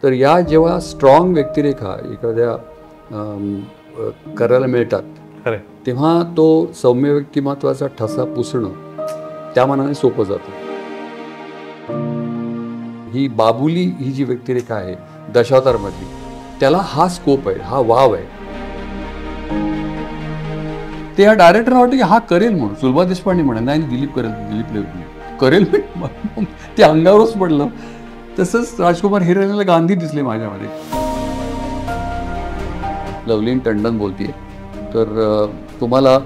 तर या जेव्हा स्ट्रॉंग व्यक्तिरेखा एखाद्या करायला मिळतात तेव्हा तो सौम्य व्यक्तिमत्वाचा ठसा पुसणं त्या मनाने सोपं जातं. ही बाबुली ही जी व्यक्तिरेखा आहे दशावतारमधली, त्याला हा स्कोप आहे, हा वाव आहे. ते या डायरेक्टरला वाटतं की हा करेल म्हणून. सुलभा देशपांडे म्हणा नाही दिलीप करेल, दिलीप करेल ते अंगावरच पडलं. तसंच राजकुमार हिरानीला गांधी दिसले माझ्यामध्ये. लवलीन टंडन बोलतीये, तर तुम्हाला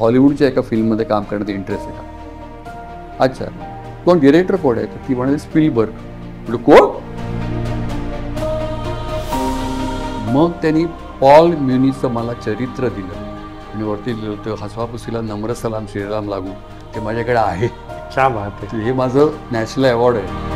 हॉलिवूडच्या एका फिल्ममध्ये काम करण्यात इंटरेस्ट आहे का? अच्छा, कोण डिरेक्टर कोण आहे? ती म्हणाली स्पिलबर्ग. कोण? मग त्यांनी पॉल म्युनीचं मला चरित्र दिलं आणि वरती लिहिलं होतं हसवापुसीला नम्र सलाम श्रीराम लागू. ते माझ्याकडे आहे. क्या बात आहे. हे माझं नॅशनल अवॉर्ड आहे.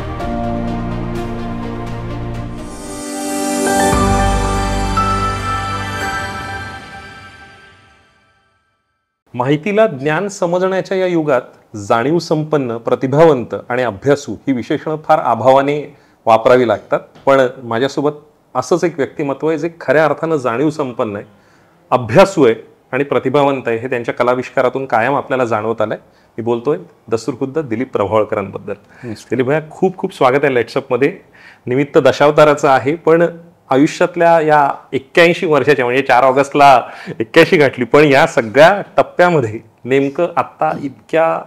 माहितीला ज्ञान समजण्याच्या या युगात जाणीव संपन्न, प्रतिभावंत आणि अभ्यासू ही विशेषणं फार अभावाने वापरावी लागतात. पण माझ्यासोबत असंच एक व्यक्तिमत्व आहे जे खऱ्या अर्थानं जाणीव संपन्न आहे, अभ्यासू आहे आणि प्रतिभावंत आहे. हे त्यांच्या कलाविष्कारातून कायम आपल्याला जाणवत आलंय. मी बोलतोय दस्तूरखुद्द दिलीप प्रभावळकरांबद्दल. दिलीप भैया, खूप खूप स्वागत आहे लेट्सअपमध्ये. निमित्त दशावताराचं आहे, पण आयुष्यातल्या या 81 वर्षाच्या म्हणजे 4 ऑगस्टला 81 गाठली, पण या सगळ्या टप्प्यामध्ये नेमकं आत्ता इतक्या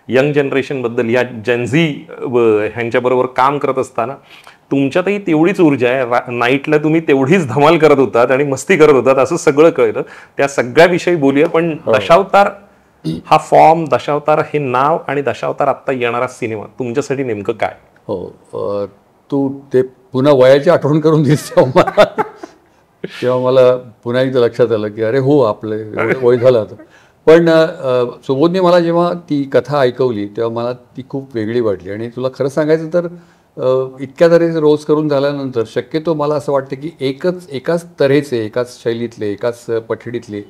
यंग जनरेशनबद्दल या जनझी ह्यांच्याबरोबर काम करत असताना तुमच्यातही तेवढीच ऊर्जा आहे. नाईटला तुम्ही तेवढीच धमाल करत होतात आणि मस्ती करत होतात असं सगळं कळलं. त्या सगळ्याविषयी बोलूया. पण दशावतार हा फॉर्म, दशावतार हे नाव आणि दशावतार आत्ता येणारा सिनेमा तुमच्यासाठी नेमकं काय? हो, तू ते पुन्हा वयाची आठवण करून दिलीस तेव्हा मला पुन्हा एकदा लक्षात आलं की अरे हो, आपलं वय झालं होतं. पण सुबोधने मला जेव्हा ती कथा ऐकवली तेव्हा मला ती खूप वेगळी वाटली. आणि तुला खरं सांगायचं तर इतक्या तऱ्हेचे रोज करून झाल्यानंतर शक्यतो मला असं वाटतं की एकाच तऱ्हेचे, एकाच शैलीतले, एकाच पठडीतले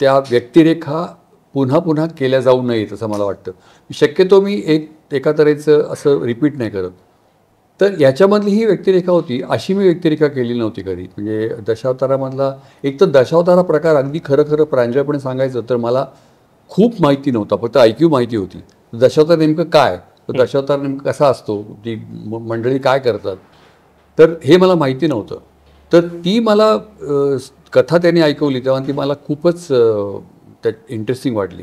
त्या व्यक्तिरेखा पुन्हा पुन्हा केल्या जाऊ नयेत असं मला वाटतं. शक्यतो मी एका तऱ्हेचं असं रिपीट नाही करत. तर याच्यामधली ही व्यक्तिरेखा होती, अशी मी व्यक्तिरेखा केली नव्हती कधी. म्हणजे दशावतारामधला एक तर दशावतारा प्रकार अगदी खरं प्रांजळपणे सांगायचं तर मला खूप माहिती नव्हता, फक्त ऐक्यू माहिती होती. दशावतार नेमकं काय, दशावतार नेमकं कसा असतो, ती मंडळी काय करतात, तर हे मला माहिती नव्हतं. तर ती मला कथा त्यांनी ऐकवली तेव्हा ती मला खूपच इंटरेस्टिंग वाटली.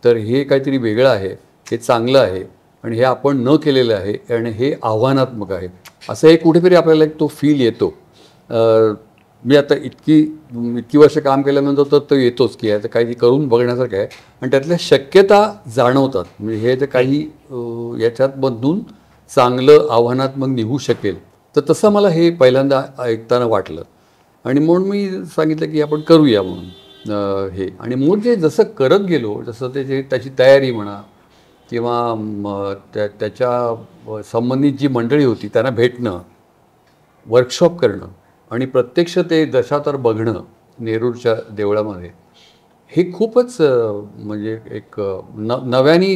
तर हे काहीतरी वेगळं आहे, हे चांगलं आहे आणि हे आपण न केलेलं आहे आणि हे आव्हानात्मक आहे असं हे कुठेतरी आपल्याला एक तो फील येतो. मी आता इतकी वर्ष काम केल्यानंतर तर तो येतोच की आता काही करून बघण्यासारखं आहे आणि त्यातल्या शक्यता जाणवतात. म्हणजे हे तर काही याच्यातमधून चांगलं आव्हानात्मक निघू शकेल. तर तसं मला हे पहिल्यांदा ऐकताना वाटलं आणि म्हणून मी सांगितलं की आपण करूया म्हणून हे. आणि मग जे जसं करत गेलो, जसं त्याची तयारी म्हणा किंवा त्याच्या संबंधित जी मंडळी होती त्यांना भेटणं, वर्कशॉप करणं आणि प्रत्यक्ष ते दशावतार बघणं नेरूरच्या देवळामध्ये, हे खूपच म्हणजे एक नव्याने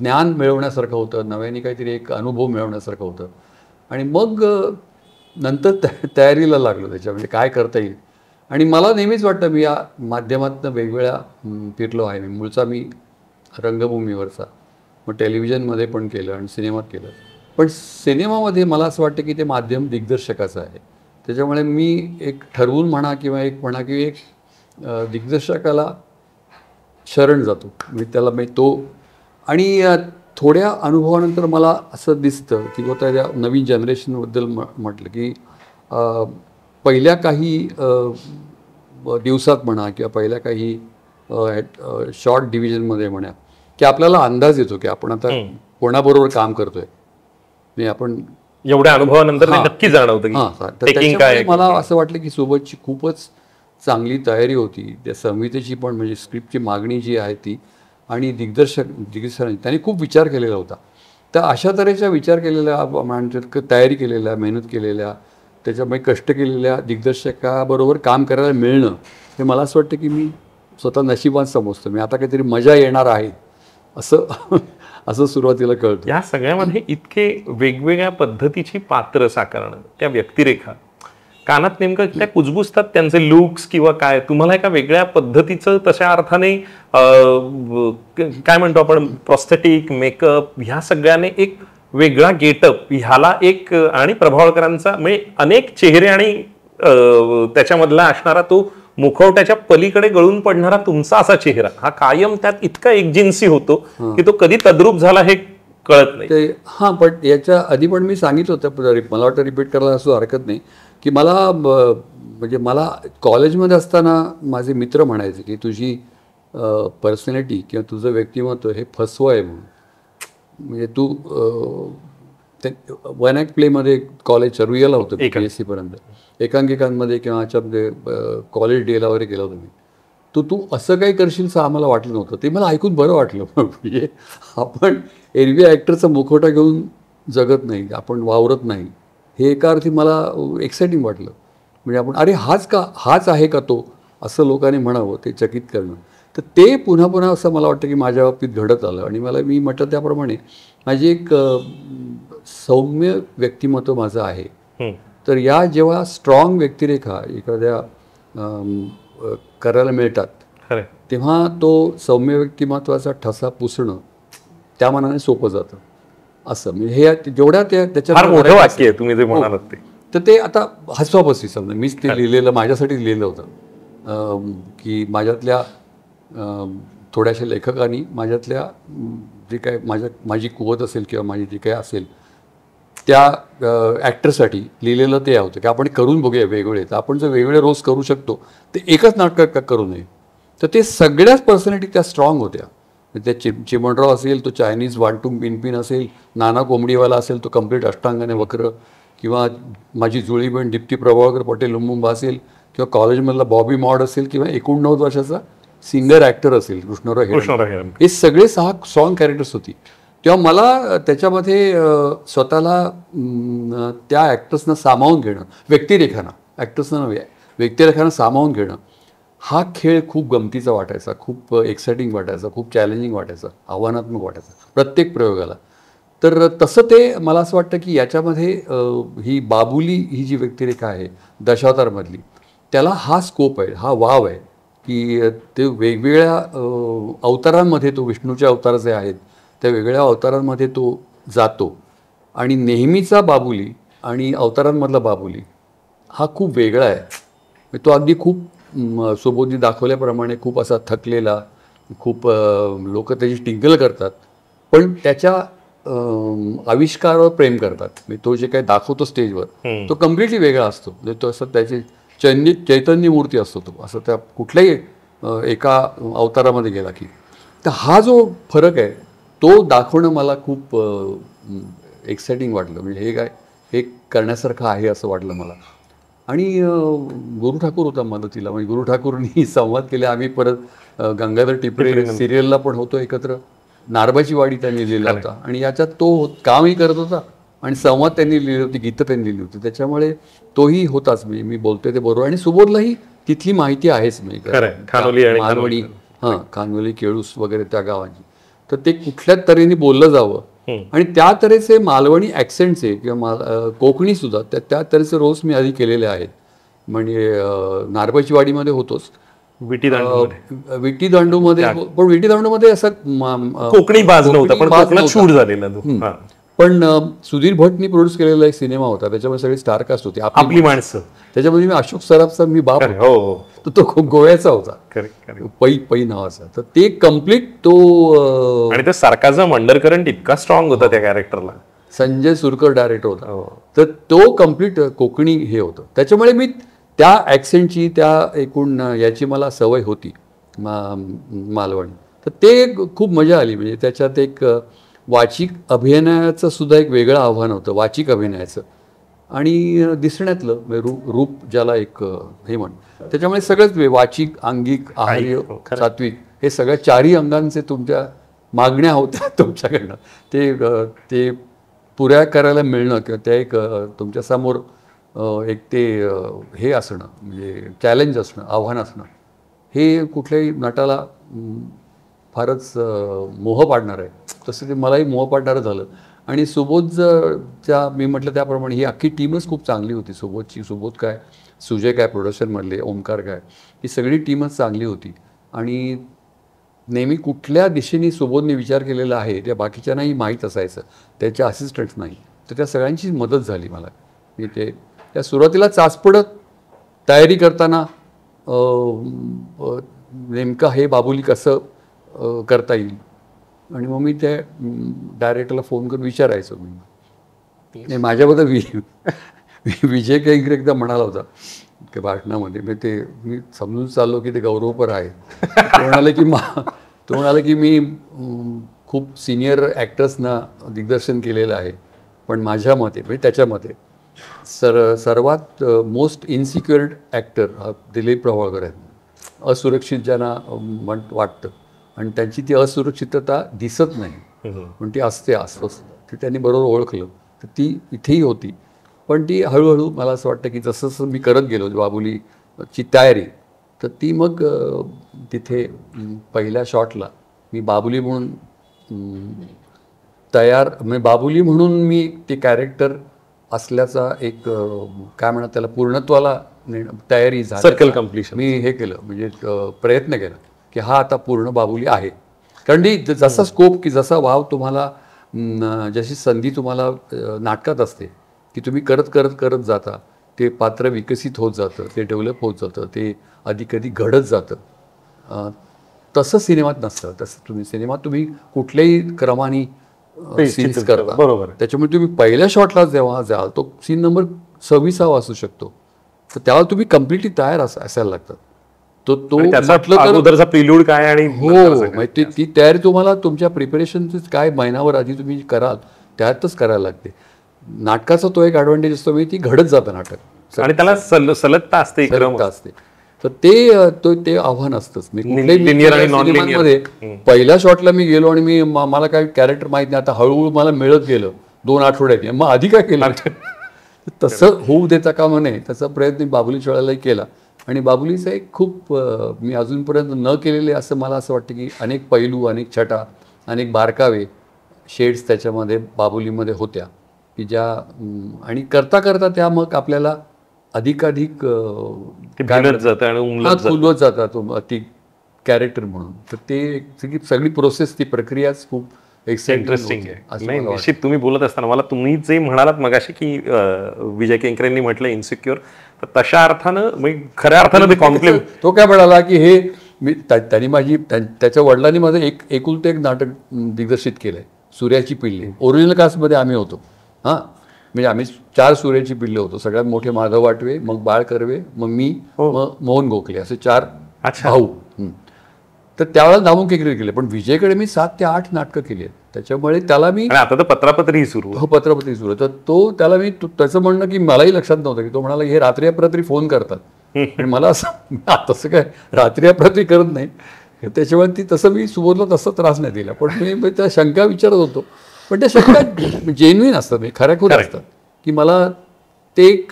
ज्ञान मिळवण्यासारखं होतं, नव्याने काहीतरी एक अनुभव मिळवण्यासारखं होतं. आणि मग नंतर तयारीला लागलो त्याच्या, म्हणजे काय करता येईल. आणि मला नेहमीच वाटतं मी या माध्यमातून वेगवेगळ्या फिरलो आहे. मूळचा मी रंगभूमीवरचा, मग टेलिव्हिजनमध्ये पण केलं आणि सिनेमात केलं. पण सिनेमामध्ये मला असं वाटतं की ते माध्यम दिग्दर्शकाचं आहे. त्याच्यामुळे मी एक ठरवून म्हणा किंवा एक दिग्दर्शकाला शरण जातो मी त्याला. मी तो आणि थोड्या अनुभवानंतर मला असं दिसतं की त्या नवीन जनरेशनबद्दल म्हटलं की पहिल्या काही दिवसात म्हणा किंवा पहिल्या काही शॉर्ट डिव्हिजनमध्ये म्हणा की आपल्याला अंदाज येतो की आपण आता कोणाबरोबर काम करतोय. नाही, आपण एवढ्या अनुभवानंतर नक्की जाणवतं. हां, मला असं वाटलं की सोबतची खूपच चांगली तयारी होती त्या संहितेची पण, म्हणजे स्क्रिप्टची मागणी जी आहे ती, आणि दिग्दर्शकांनी त्यांनी खूप विचार केलेला होता. तर अशा तऱ्हेच्या विचार केलेल्या, म्हणजे तयारी केलेल्या, मेहनत केलेल्या, त्याच्यामुळे कष्ट केलेल्या दिग्दर्शकाबरोबर काम करायला मिळणं हे मला असं वाटतं की मी स्वतः नशिबात समजतो. मी आता काहीतरी मजा येणार आहे असं असं सुरुवातीला कळतं. या सगळ्यामध्ये इतके वेगवेगळ्या पद्धतीची पात्र साकारणं, त्या व्यक्तिरेखा कानात नेमकं त्या कुजबुजतात त्यांचे लुक्स किंवा काय, तुम्हाला एका वेगळ्या पद्धतीचं तशा अर्थाने काय म्हणतो आपण प्रॉस्थेटिक मेकअप ह्या सगळ्याने एक वेगळा गेटअप ह्याला एक आणि प्रभावळकरांचा म्हणजे अनेक चेहरे आणि त्याच्यामधला असणारा तो मुखवट्याच्या पलीकडे गळून पडणारा तुमचा असा चेहरा हा कायम त्यात इतका एकजिन्सी होतो की तो कधी तद्रूप झाला हे कळत नाही. ते हां, पण याच्या आधी पण मी सांगितलं होतं, मला वाटतं रिपीट करायला असं हरकत नाही, की मला म्हणजे मला कॉलेजमध्ये असताना माझे मित्र म्हणायचे की तुझी पर्सनॅलिटी किंवा तुझं व्यक्तिमत्व हे फसवं आहे म्हणून. म्हणजे तू ते वन ॲक्ट प्लेमध्ये कॉलेज रुईला होतं PSC पर्यंत, एकांकिकांमध्ये किंवा याच्यामध्ये कॉलेज डेला वगैरे गेला होतो मी. तू असं काही करशील असं आम्हाला वाटलं नव्हतं. ते मला ऐकून बरं वाटलं. म्हणजे आपण एरवी ॲक्टरचा मुखवटा घेऊन जगत नाही, आपण वावरत नाही, हे एका अर्थी मला एक्साइटिंग वाटलं. म्हणजे आपण अरे हाच आहे का तो, असं लोकांनी म्हणावं, ते चकित करणं. तर ते पुन्हा पुन्हा असं मला वाटतं की माझ्या बाबतीत घडत आलं. आणि मी म्हटलं त्याप्रमाणे माझी एक सौम्य व्यक्तिमत्व माझं आहे. तर या जेव्हा स्ट्रॉंग व्यक्तिरेखा एखाद्या करायला मिळतात तेव्हा तो सौम्य व्यक्तिमत्वाचा ठसा पुसणं त्या मनाने सोपं जातं. असं म्हणजे हे जेवढ्या त्याच्यात मोठं वाक्य आहे तुम्ही जे म्हणालात ते. तर ते आता हसवापसी समजा मीच ते लिहिलेलं, माझ्यासाठी लिहिलेलं होतं की माझ्यातल्या थोड्याशा लेखकांनी माझ्यातल्या जे काय माझी कुवत असेल किंवा माझी जी काय असेल त्या ॲक्टरसाठी लिहिलेलं ते होतं की आपण करून बघूया वेगवेगळे. तर आपण जर वेगवेगळे रोज करू शकतो ते एकच नाटक का करू नये. तर ते सगळ्याच पर्सनॅलिटी त्या स्ट्रॉंग होत्या. त्या चिमणराव असेल, तो चायनीज वांटून पिनपिन असेल, नाना कोंबडीवाला असेल, तो कम्प्लीट अष्टांगाने वक्र, किंवा माझी जुळी बहीण दीप्ती प्रभावळकर पटेल लुंबुंबा असेल, किंवा कॉलेजमधला बॉबी मॉड असेल, किंवा 89 वर्षाचा सिंगर ॲक्टर असेल कृष्णराव हेगडे. हे सगळे 6 स्ट्रॉंग कॅरेक्टर्स होती. तेव्हा मला त्याच्यामध्ये स्वतःला त्या ॲक्टर्सना सामावून घेणं, व्यक्तिरेखांना, ॲक्टर्सना नव्हे, व्यक्तिरेखांना सामावून घेणं, हा खेळ खूप गमतीचा वाटायचा, खूप एक्साइटिंग वाटायचा, खूप चॅलेंजिंग वाटायचा, आव्हानात्मक वाटायचा प्रत्येक प्रयोगाला. तर तसं ते मला असं वाटतं की याच्यामध्ये ही बाबुली ही जी व्यक्तिरेखा आहे दशावतारमधली, त्याला हा स्कोप आहे, हा वाव आहे की ते वेगवेगळ्या अवतारांमध्ये, तो विष्णूच्या अवतार जे आहेत त्या वेगळ्या अवतारांमध्ये तो जातो. आणि नेहमीचा बाबुली आणि अवतारांमधला बाबुली हा खूप वेगळा आहे. तो अगदी खूप सुबोधनी दाखवल्याप्रमाणे खूप असा थकलेला, खूप लोक त्याची टिंगल करतात, पण त्याच्या आविष्कारावर प्रेम करतात. म्हणजे तो जे काही दाखवतो स्टेजवर तो कम्प्लिटली वेगळा असतो. म्हणजे तो असं त्याची चैतन्य मूर्ती असतो तो, असं त्या कुठल्याही एका अवतारामध्ये गेला की. तर हा जो फरक आहे तो दाखवणं मला खूप एक्साइटिंग वाटलं. म्हणजे हे करण्यासारखं आहे असं वाटलं मला. आणि गुरु ठाकूर होता मदतीला. म्हणजे गुरु ठाकूरनी संवाद केले. आम्ही परत गंगाधर टिपरे सिरियलला पण होतो एकत्र. नारबाची वाडी त्यांनी लिहिला होता आणि याच्यात तो कामही करत होता आणि संवाद त्यांनी लिहिली होती, गीतं त्यांनी लिहिली होती. त्याच्यामुळे तोही होताच. म्हणजे मी बोलतोय ते बरोबर. आणि सुबोधलाही तिथली माहिती आहेच. मालवणी, खानवली, केळूस वगैरे त्या गावांची. तर ते कुठल्या तऱ्हेने बोललं जावं आणि त्या तऱ्हेचे मालवणी ॲक्सेंटचे किंवा कोकणी सुद्धा त्या तऱ्हेचे रोज मी आधी केलेले आहेत. म्हणजे नारबाची वाडीमध्ये होतोच, विटी दांडूमध्ये, पण विटी दांडूमध्ये असं कोकणी बाज नव्हता, पण कोकणात शूट झालेला. पण सुधीर भटनी प्रोड्यूस केलेला एक सिनेमा होता, त्याच्यामध्ये सगळी स्टार कास्ट होती, आपली माणसं. त्याच्यामध्ये मी अशोक सराफचा मी बाप होतो. तो खूप गोव्याचा होता, पै नावाचा. तर ते कम्प्लीट तो आणि ते सार्काझम अंडरकरंट इतका स्ट्रॉंग होता त्या कॅरेक्टरला. संजय सुरकर डायरेक्टर होता. तर तो कम्प्लीट कोकणी हे होतं. त्याच्यामुळे मी त्या ॲक्सेंटची, त्या एकूण याची मला सवय होती मालवणी. तर ते खूप मजा आली. म्हणजे त्याच्यात एक वाचिक अभिनयाचं सुद्धा एक वेगळं आव्हान होतं, वाचिक अभिनयाचं आणि दिसण्यातलं रूप ज्याला एक हे म्हण. त्याच्यामुळे सगळंच वाचिक, अंगिक, आहार्य, सात्विक हे सगळ्या 4ही अंगांचे तुमच्या मागण्या होत्या तुमच्याकडनं. ते पुऱ्या करायला मिळणं किंवा त्या एक तुमच्यासमोर एक ते हे असणं, म्हणजे चॅलेंज असणं, आव्हान असणं, हे कुठल्याही नटाला फारच मोह पाडणार आहे, तसं ते मलाही मोह पाडणारं झालं. आणि सुबोधच्या मी म्हटलं त्याप्रमाणे ही अख्खी टीमच खूप चांगली होती सुबोधची. सुबोध काय, सुजय काय प्रोडक्शनमधले, ओमकार काय, ही सगळी टीमच चांगली होती. आणि नेहमी कुठल्या दिशेने सुबोधने विचार केलेला आहे त्या बाकीच्यांनाही माहीत असायचं, त्याच्या असिस्टंट्स नाही. तर त्या सगळ्यांची मदत झाली मला. मी ते त्या सुरुवातीला चाचपडत तयारी करताना नेमकं हे बाबुली कसं करता येईल. आणि मग मी त्या डायरेक्टरला फोन करून विचारायचो मी. नाही माझ्याबद्दल विजय केंकरे एकदा म्हणाला होता की भाषणामध्ये, मी समजून चाललो की ते गौरवपर आहे. तो म्हणाले की मी खूप सिनियर ॲक्टर्सना दिग्दर्शन केलेलं आहे, पण माझ्या मते म्हणजे त्याच्या मते सर्वात मोस्ट इन्सिक्युअर ॲक्टर हा दिलीप प्रभावळकर आहेत. असुरक्षित ज्यांना वाटतं आणि त्यांची ती असुरक्षितता दिसत नाही पण ती असते अस्वस्थ, ती त्यांनी बरोबर ओळखलं. तर ती इथेही होती. पण ती हळूहळू मला असं वाटतं की जसं जसं मी करत गेलो बाबुलीची तयारी, तर ती मग तिथे पहिल्या शॉटला मी बाबुली म्हणून म्हणजे बाबुली म्हणून मी ते कॅरेक्टर असल्याचा एक काय म्हणतात त्याला पूर्णत्वाला तयारी झाली. सर्कल कम्प्लिशन मी हे केलं, म्हणजे प्रयत्न केला की हा आता पूर्ण बाबुली आहे. कारण ती जसा स्कोप की जसा वाव तुम्हाला जशी संधी तुम्हाला नाटकात असते की तुम्ही करत जाता, ते पात्र विकसित होत जातं, ते डेव्हलप होत जातं, ते अधिक घडत जातं. तसं सिनेमात नसतं. तसं सिनेमात तुम्ही कुठल्याही क्रमाने सीन्स करता. बरोबर. त्याच्यामुळे तुम्ही पहिल्या शॉटला जेव्हा जाल तो सीन नंबर 26 असू शकतो, तर त्याला तुम्ही कम्प्लिटली तयार असायला लागतात. अगोदरचा प्रिल्यूड काय आणि हो, ती तयारी तुम्हाला तुमच्या प्रिपरेशनचं काय महिनाभर आधी तुम्ही कराल त्यातच करायला लागते. नाटकाचा तो एक ॲडव्हान्टेज असतो, म्हणजे ती घडत जातं नाटक आणि त्याला सलगता असते तर ते आव्हान असतंच. मी कुठल्याही पहिल्या शॉटला मी गेलो आणि मला काय कॅरेक्टर माहित नाही, आता हळूहळू मला मिळत गेलं 2 आठवड्यात, मग आधी काय केलं तसं होऊ देता कामा नये, त्याचा प्रयत्न बाबुलीच्या वेळेलाही केला. आणि बाबुलीचा एक खूप मी अजूनपर्यंत न केलेले असं मला असं वाटतं की अनेक पैलू, अनेक छटा, अनेक बारकावे शेड्स त्याच्यामध्ये बाबुलीमध्ये होत्या की ज्या आणि करता त्या मग आपल्याला अधिकाधिक फुलवत जातात ती कॅरेक्टर म्हणून. तर ते सगळी प्रोसेस, ती प्रक्रियाच खूप इंटरेस्टिंग आहे. नाही निश्चित तुम्ही बोलत असताना मला तुम्ही जे म्हणालात मगाशी की विजय केंकरेंनी म्हटलं इन्सिक्युअर, तर तशा अर्थानं खऱ्या अर्थानं ते कॉम्प्लिमेंट. तो काय म्हणाला की हे त्यांनी त्याच्या वडिलांनी माझं एकुलतं एक नाटक दिग्दर्शित केलंय, सूर्याची पिल्ले. ओरिजिनल कास्टमध्ये आम्ही होतो. हां, म्हणजे आम्ही 4 सूर्याची पिल्ले होतो. सगळ्यात मोठे माधव वाटवे, मग बाळ कर्वे, मग मी, मग मोहन गोखले, असे 4 भाऊ. तर त्यावेळेला दामू केंकरे केले. पण विजयकडे मी 7 ते 8 नाटकं केली आहेत. त्याच्यामुळे त्याला मी आता तर पत्रापत्री सुरू पत्रापत्री सुरू. तर त्याला मी त्याचं म्हणणं की मलाही लक्षात नव्हतं की तो म्हणाला हे रात्री अपरात्री फोन करतात. आणि मला असं तसं काय रात्री अपरात्री करत नाही. त्याच्यामुळे तसं मी सुबोधला तसा त्रास नाही दिला. पण मी त्या शंका विचारत होतो, पण त्या शंका जेन्युइन असतात, खऱ्याखुऱ्या असतात की मला ते एक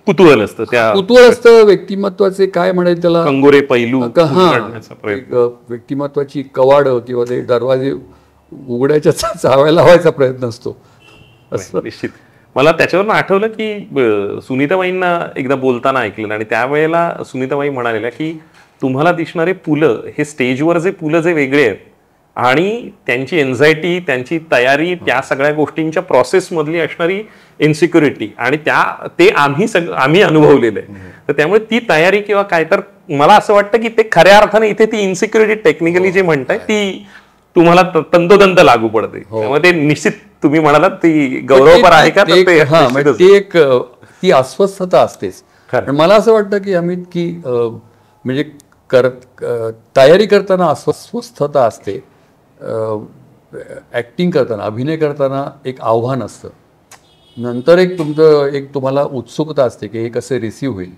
कुतूहल असतं व्यक्तिमत्वाचे, काय म्हणायचं त्याला, कंगोरे पैलू. व्यक्तिमत्वाची कवाड किंवा ते दरवाजे उघडायच्या चाव्या लावायचा प्रयत्न असतो. निश्चित. मला त्याच्यावरून आठवलं की सुनीताबाईंना एकदा बोलताना ऐकलं आणि त्यावेळेला सुनीताबाई म्हणालेल्या की तुम्हाला दिसणारे पुलं हे स्टेजवर जे पुलं जे वेगळे आहेत आणि त्यांची एन्झायटी, त्यांची तयारी, त्या सगळ्या गोष्टींच्या प्रोसेसमधली असणारी इन्सिक्युरिटी आणि ते आम्ही अनुभवलेलं आहे. तर त्यामुळे ती तयारी किंवा काय, तर मला असं वाटतं की ते खऱ्या अर्थाने इथे ती इन्सिक्युरिटी टेक्निकली जे म्हणताय ती तुम्हाला तंतोतंत लागू पडते. त्यामुळे ते निश्चित तुम्ही म्हणालात ती गौरवपर आहे का, ती अस्वस्थता असतेच. मला असं वाटतं की अमित की म्हणजे तयारी करताना अस्वस्थता असते, ॲक्टिंग करताना, अभिनय करताना एक आव्हान असतं, नंतर एक तुम्हाला उत्सुकता असते की हे कसं रिसीव्ह होईल,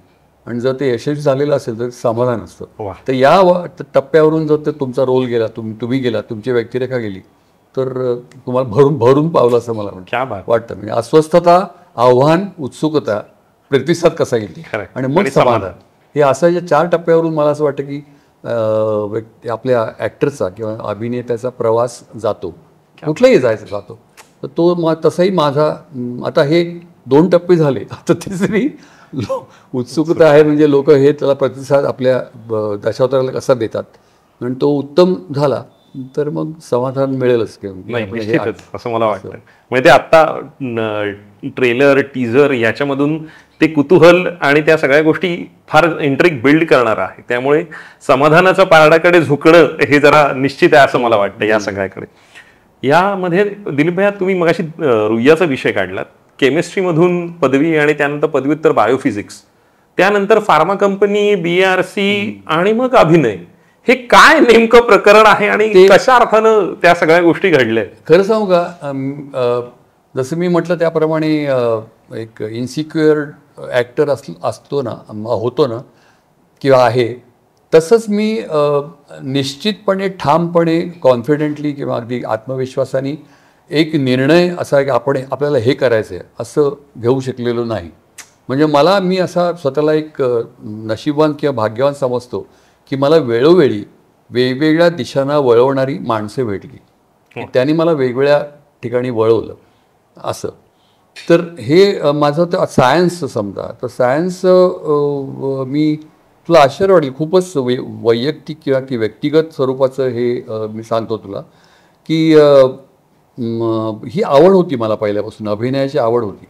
आणि जर ते यशस्वी झालेलं असेल तर समाधान असतं. तर या टप्प्यावरून जर तुमचा रोल गेला, तुम्ही गेला, तुमची व्यक्तिरेखा गेली, तर तुम्हाला भरून पावलं असं मला वाटतं. म्हणजे अस्वस्थता, आव्हान, उत्सुकता, प्रतिसाद कसा येईल आणि मग समाधान, हे असं या 4 टप्प्यावरून मला असं वाटतं की आपल्या ॲक्टरचा किंवा अभिनेत्याचा प्रवास जातो, कुठलाही जायचा जातो. तर तो तसाही माझा आता हे 2 टप्पे झाले, आता तिसरी उत्सुकता आहे. म्हणजे लोक हे त्याला प्रतिसाद आपल्या दशावताराला कसा देतात, आणि तो उत्तम झाला तर मग समाधान मिळेलच. नाही, निश्चितच असं मला वाटतं. म्हणजे ते आता ट्रेलर टीझर याच्यामधून ते कुतूहल आणि त्या सगळ्या गोष्टी फार इंटरेस्ट बिल्ड करणार आहे. त्यामुळे समाधानाच्या पारडाकडे झुकणं हे जरा निश्चित आहे असं मला वाटतं या सगळ्याकडे. यामध्ये दिलीप भैया, तुम्ही मगाशी रुईयाचा विषय काढलात. केमिस्ट्रीमधून पदवी आणि त्यानंतर पदव्युत्तर बायोफिजिक्स, त्यानंतर फार्मा कंपनी, BRC आणि मग अभिनय. हे काय नेमकं प्रकरण आहे आणि कशा अर्थानं त्या सगळ्या गोष्टी घडल्या? खरं सांगू का, जसं मी म्हटलं त्याप्रमाणे एक इन्सिक्युअर ॲक्टर असतो ना, होतो ना किंवा आहे, तसंच मी निश्चितपणे ठामपणे कॉन्फिडेंटली किंवा अगदी आत्मविश्वासाने एक निर्णय असा की आपल्याला हे करायचं आहे असं घेऊ शकलेलो नाही. म्हणजे मी असा स्वतःला एक नशीबवान किंवा भाग्यवान समजतो की मला वेळोवेळी वेगवेगळ्या दिशांना वळवणारी माणसं भेटली, त्यांनी मला वेगवेगळ्या ठिकाणी वळवलं असं. तर हे माझं तर सायन्सचं समजा, तर सायन्स मी तुला आश्चर्य वाटेल, खूपच वैयक्तिक किंवा की व्यक्तिगत स्वरूपाचं हे मी सांगतो तुला की ही आवड होती मला पहिल्यापासून, अभिनयाची आवड होती.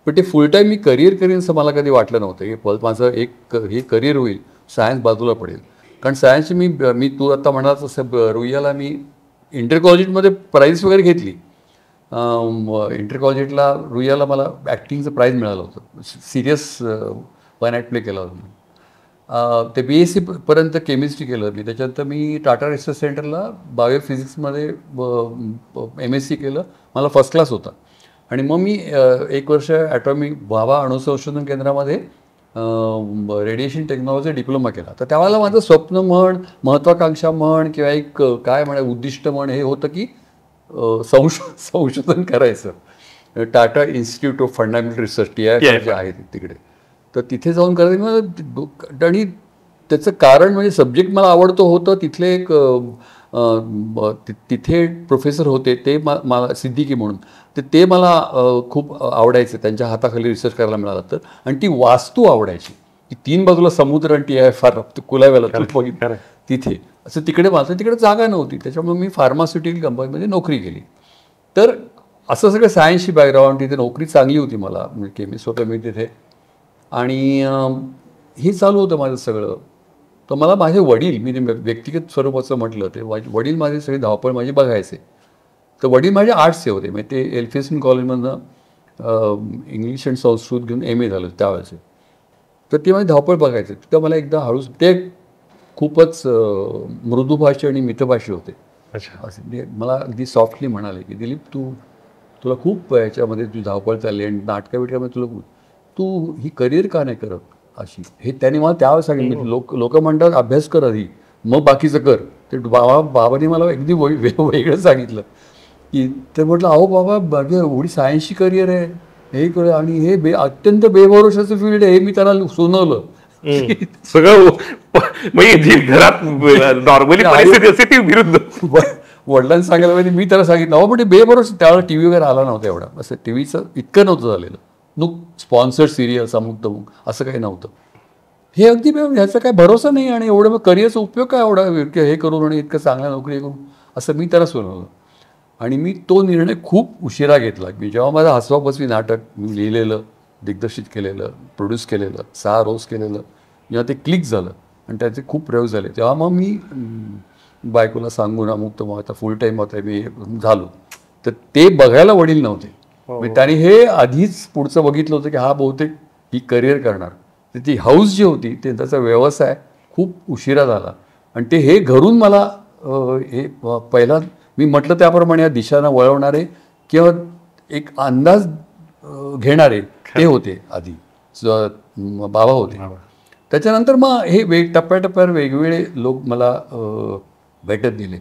पण ते फुल टाईम मी करिअर करीन असं मला कधी वाटलं नव्हतं की माझं हे करिअर होईल, सायन्स बाजूला पडेल. कारण सायन्सची मी तू आता म्हणाल तसं रुईयाला मी इंटर कॉलेजमध्ये प्राईज वगैरे घेतली. इंटर कॉलेजला रुईयाला मला ॲक्टिंगचं प्राईज मिळालं होतं, सिरियस वन ॲक्ट प्ले केला होता. ते BSc पर्यंत केमिस्ट्री केलं मी. त्याच्यानंतर मी टाटा रिसर्च सेंटरला बायोफिजिक्समध्ये MSc केलं, मला फर्स्ट क्लास होता. आणि मग मी 1 वर्ष ॲटॉमिक भाभा अणुसंशोधन केंद्रामध्ये रेडिएशन टेक्नॉलॉजी डिप्लोमा केला. तर त्यावेळेला माझं स्वप्न म्हण, महत्त्वाकांक्षा म्हण किंवा एक काय उद्दिष्ट म्हण हे होतं की संशोधन करायचं. Tata institute of fundamental research TIFR जे आहे तिकडे, तर तिथे जाऊन करायचं. आणि त्याचं कारण म्हणजे सब्जेक्ट मला आवडतो होतं. तिथले एक तिथे प्रोफेसर होते ते मला सिद्दीकी म्हणून, ते मला खूप आवडायचे. त्यांच्या हाताखाली रिसर्च करायला मिळालं तर. आणि ती वास्तू आवडायची की 3 बाजूला समुद्र आणि TIFR कुलाव्याला बघितलं तिथे. असं तिकडे जागा नव्हती, त्याच्यामुळे मी फार्मास्युटिकल कंपनीमध्ये नोकरी केली. तर असं सगळं सायन्सची बॅकग्राऊंड, तिथे नोकरी चांगली होती मला, म्हणजे केमिस्ट होतं मी तिथे. आणि हे चालू होतं माझं सगळं. तर मला माझे वडील, मी व्यक्तिगत स्वरूपाचं म्हटलं, ते वडील माझे सगळे धावपळ माझी बघायचे. तर वडील माझे आर्ट्सचे होते, म्हणजे ते एल्फिन्स्टन कॉलेजमधनं इंग्लिश आणि संस्कृत घेऊन MA झालं त्यावेळेचे. तर ते माझी धावपळ बघायचे. तर मला एकदा हळूच, ते खूपच मृदुभाषी आणि मितभाषी होते. असे मला अगदी सॉफ्टली म्हणाले की दिलीप, तुला खूप याच्यामध्ये तुझी धावपळ चालली आणि नाटका बिटकामध्ये तू ही करिअर का नाही करत अशी. हे त्यांनी मला त्यावेळेस सांगितलं. लोक म्हणतात अभ्यास कर आधी मग बाकीचं कर. ते बाबांनी मला अगदी वेगळं सांगितलं की, ते म्हटलं अहो बाबा, माझी एवढी सायन्सची करिअर आहे, हे कर, आणि हे अत्यंत बेभरोशाचं फील्ड आहे, हे मी त्यांना सुनावलं सगळं. म्हणजे घरात नॉर्मली परिस्थिती असते ती विरुद्ध. वडिलांनी सांगायला पाहिजे, मी त्याला सांगितलं अहो पण ते बेभरोश. त्यावेळेला TV वगैरे आला नव्हता एवढा, असं TVचं इतकं नव्हतं झालेलं. स्पॉन्सर्ड सिरियल्स अमुक तमुक असं काही नव्हतं. हे अगदी ह्याचा काय भरोसा नाही, आणि एवढं मग करिअरचा उपयोग काय एवढा हे करून आणि इतकं चांगल्या नोकरी करून, असं मी त्याला सुनावलं. आणि मी तो निर्णय खूप उशिरा घेतला. मी जेव्हा माझं हसवाबसवी नाटक मी लिहिलेलं, दिग्दर्शित केलेलं, प्रोड्यूस केलेलं, 6 रोज केलेलं, जेव्हा ते क्लिक झालं आणि त्याचे खूप प्रयोग झाले, तेव्हा मग मी बायकोला सांगून अमुक तर मग आता फुल टाईम होता मी झालो. तर ते बघायला वडील नव्हते. त्यांनी हे आधीच पुढचं बघितलं होतं की हा बहुतेक ही करिअर करणार. तर ती हाऊस जी होती, ते त्याचा व्यवसाय खूप उशिरा झाला. आणि ते हे घरून मला हे पहिला मी म्हटलं त्याप्रमाणे या दिशांना वळवणारे किंवा एक अंदाज घेणारे ते होते आधी बाबा होते. त्याच्यानंतर मग हे टप्प्याटप्प्यावर वेगवेगळे लोक मला भेटत गेले.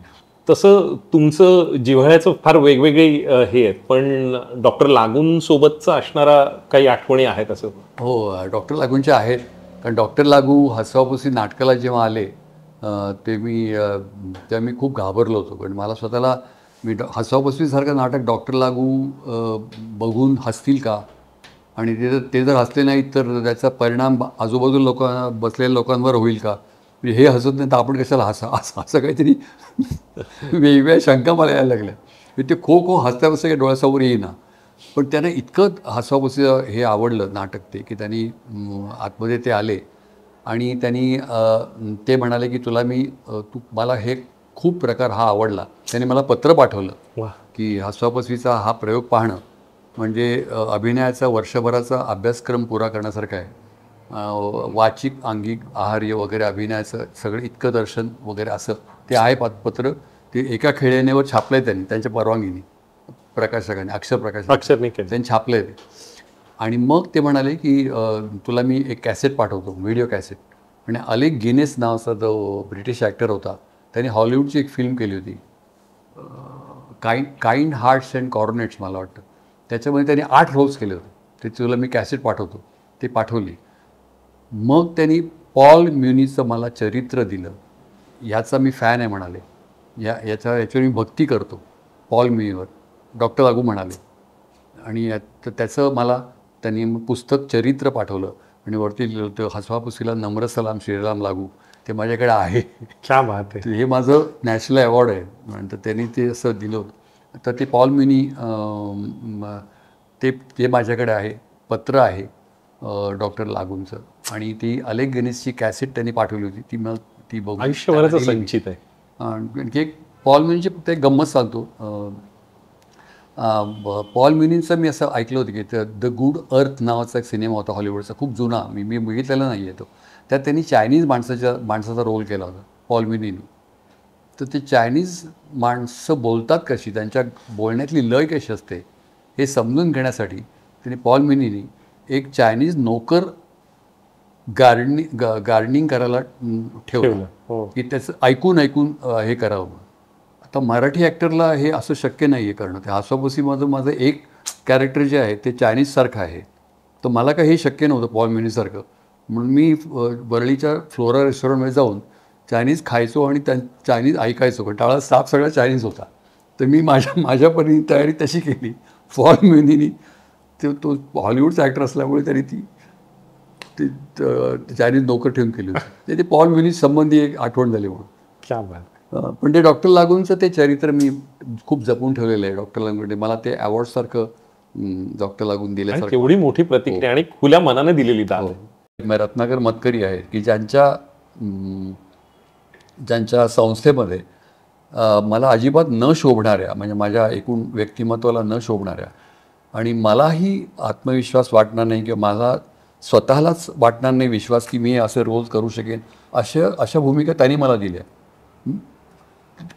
तसं तुमचं जिव्हाळ्याचं फार वेगवेगळे हे आहेत, पण डॉक्टर लागून सोबतचा असणारा काही आठवणी आहेत असं? हो, डॉक्टर लागूंच्या आहेत. कारण डॉक्टर लागू हसवापुसी नाटकाला जेव्हा आले ते मी तेव्हा मी खूप घाबरलो होतो. कारण मला स्वतःला हसावपसवीसारखं नाटक डॉक्टर लागू बघून हसतील का? आणि ते जर हसले नाहीत तर त्याचा परिणाम आजूबाजूला बसलेल्या लोकांवर होईल का? म्हणजे हे हसत नाही तर आपण कशाला असं काहीतरी वेगवेगळ्या शंका मला यायला लागल्या. म्हणजे ते खो हसता बसता काही डोळ्यासमोर येईना. पण त्यांना इतकं हसावपसं हे आवडलं नाटक ते, की त्यांनी आतमध्ये ते आले आणि त्यांनी ते म्हणाले की तू मला हे खूप प्रकार हा आवडला. त्यांनी मला पत्र पाठवलं वा. की हसावपसवीचा हा प्रयोग पाहणं म्हणजे अभिनयाचा वर्षभराचा अभ्यासक्रम पुरा करण्यासारखा आहे. वाचिक, अंगिक, आहार्य वगैरे अभिनयाचं सगळं इतकं दर्शन वगैरे असं ते आहे पत्र. ते एका खेळण्यावर छापलं आहे त्यांनी त्यांच्या परवानगीने, प्रकाशकाने, अक्षरने केलं. त्यांनी छापलं आहे ते. आणि मग ते म्हणाले की तुला मी एक कॅसेट पाठवतो, व्हिडिओ कॅसेट. आणि अलेक गिनेस नावाचा जो ब्रिटिश ॲक्टर होता, त्यांनी हॉलिवूडची एक फिल्म केली होती, काइंड हार्ट्स अँड कॉर्नेट्स मला वाटतं. त्याच्यामध्ये त्यांनी 8 रोल्स केले होते. ते तुला मी कॅसेट पाठवतो, ते पाठवली. मग त्यांनी पॉल म्युनीचं मला चरित्र दिलं. ह्याचा मी फॅन आहे म्हणाले, याच्यावर मी भक्ती करतो पॉल म्युनीवर, डॉक्टर लागू म्हणाले. आणि त्याचं मला त्यांनी पुस्तक चरित्र पाठवलं आणि वरती लिहिलं होतं, हसवापुसीला नम्र सलाम श्रीराम लागू. ते माझ्याकडे आहे. क्या बात आहे. हे माझं नॅशनल अवॉर्ड आहे. नंतर त्यांनी ते असं दिलं होतं. तर ते पॉल म्युनी ते माझ्याकडे आहे, पत्र आहे डॉक्टर लागूंचं. आणि ती अलेक गिनीसची कॅसेट त्यांनी पाठवली होती. ती बघून आयुष्यभराचं संचित आहे. आणखी एक पॉल म्युनीची फक्त एक गंमत सांगतो. पॉल म्युनीचं मी असं ऐकलं होतं की द गुड अर्थ नावाचा एक सिनेमा होता हॉलिवूडचा, खूप जुना, मी बघितलेला नाही आहे तो. त्यात त्यांनी चायनीज माणसाचा रोल केला होता पॉल म्युनीने. तर ते चायनीज माणसं बोलतात कशी, त्यांच्या बोलण्यातली लय कशी असते हे समजून घेण्यासाठी त्यांनी पॉल म्युनीने एक चायनीज नोकर गार्डनिंग करायला ठेवलं की त्याचं ऐकून हे करावं. आता मराठी ॲक्टरला हे असं शक्य नाही आहे करणं. ते हसावपसीमध्ये माझं एक कॅरेक्टर जे आहे ते चायनीजसारखं आहे. तर मला काही हे शक्य नव्हतं पॉल म्युनीसारखं. म्हणून मी वरळीच्या फ्लोरा रेस्टॉरंटमध्ये जाऊन चायनीज खायचो आणि चायनीज ऐकायचो. पण टाळा स्टाफ सगळा चायनीज होता. तर मी माझ्या परीने तयारी तशी केली. पॉल म्युनीनी तो हॉलिवूडचा ॲक्टर असल्यामुळे त्यांनी ती चायनीज नोकर ठेवून केली होती. ते पॉल म्युनी संबंधी एक आठवण झाली म्हणून. क्या बात. पण ते डॉक्टर लागूंचं ते चरित्र मी खूप जपून ठेवलेलं आहे. डॉक्टर लागून मला ते अवॉर्डसारखं डॉक्टर लागून दिल्यासारखं. एवढी मोठी प्रतिक्रिया आणि खुल्या मनाने दिलेली दाद. रत्नाकर मतकरी आहेत की ज्यांच्या संस्थेमध्ये मला अजिबात न शोभणाऱ्या, म्हणजे माझ्या एकूण व्यक्तिमत्वाला न शोभणाऱ्या आणि मलाही आत्मविश्वास वाटणार नाही किंवा मला स्वतःलाच वाटणार नाही विश्वास की मी असं रोल करू शकेन, अशा भूमिका त्यांनी मला दिल्या.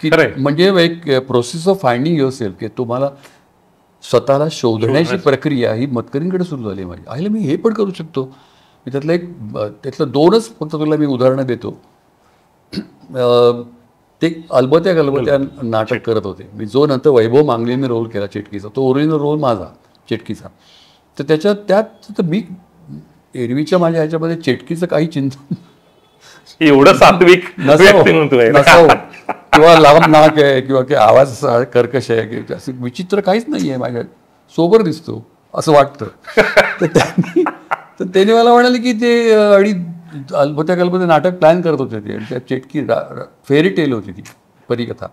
की म्हणजे एक प्रोसेस ऑफ फाइंडिंग युअरसेल्फ, की तुम्हाला स्वतःला शोधण्याची प्रक्रिया ही मतकरींकडे सुरू झाली माझी. आईला मी हे पण करू शकतो. मी त्यातलं 2च फक्त तुला मी उदाहरणं देतो. ते अलबत्या नाटक करत होते मी, जो नंतर वैभव मांगलेने रोल केला चिटकीचा, तो ओरिजिनल रोल माझा चिटकीचा. तर त्यात मी एरवीच्या माझ्या ह्याच्यामध्ये चिटकीचं काही चिंतन एवढं सात्विक नसावं किंवा लांब नाक आहे किंवा आवाज कर्कश आहे की असं विचित्र काहीच नाही आहे, माझ्या सोबर दिसतो असं वाटतं. तर त्यांनी मला म्हणाले की ते आणि अलबत्या नाटक प्लॅन करत होते ते. आणि त्या चिटकी फेरी टेल होती ती परिकथा,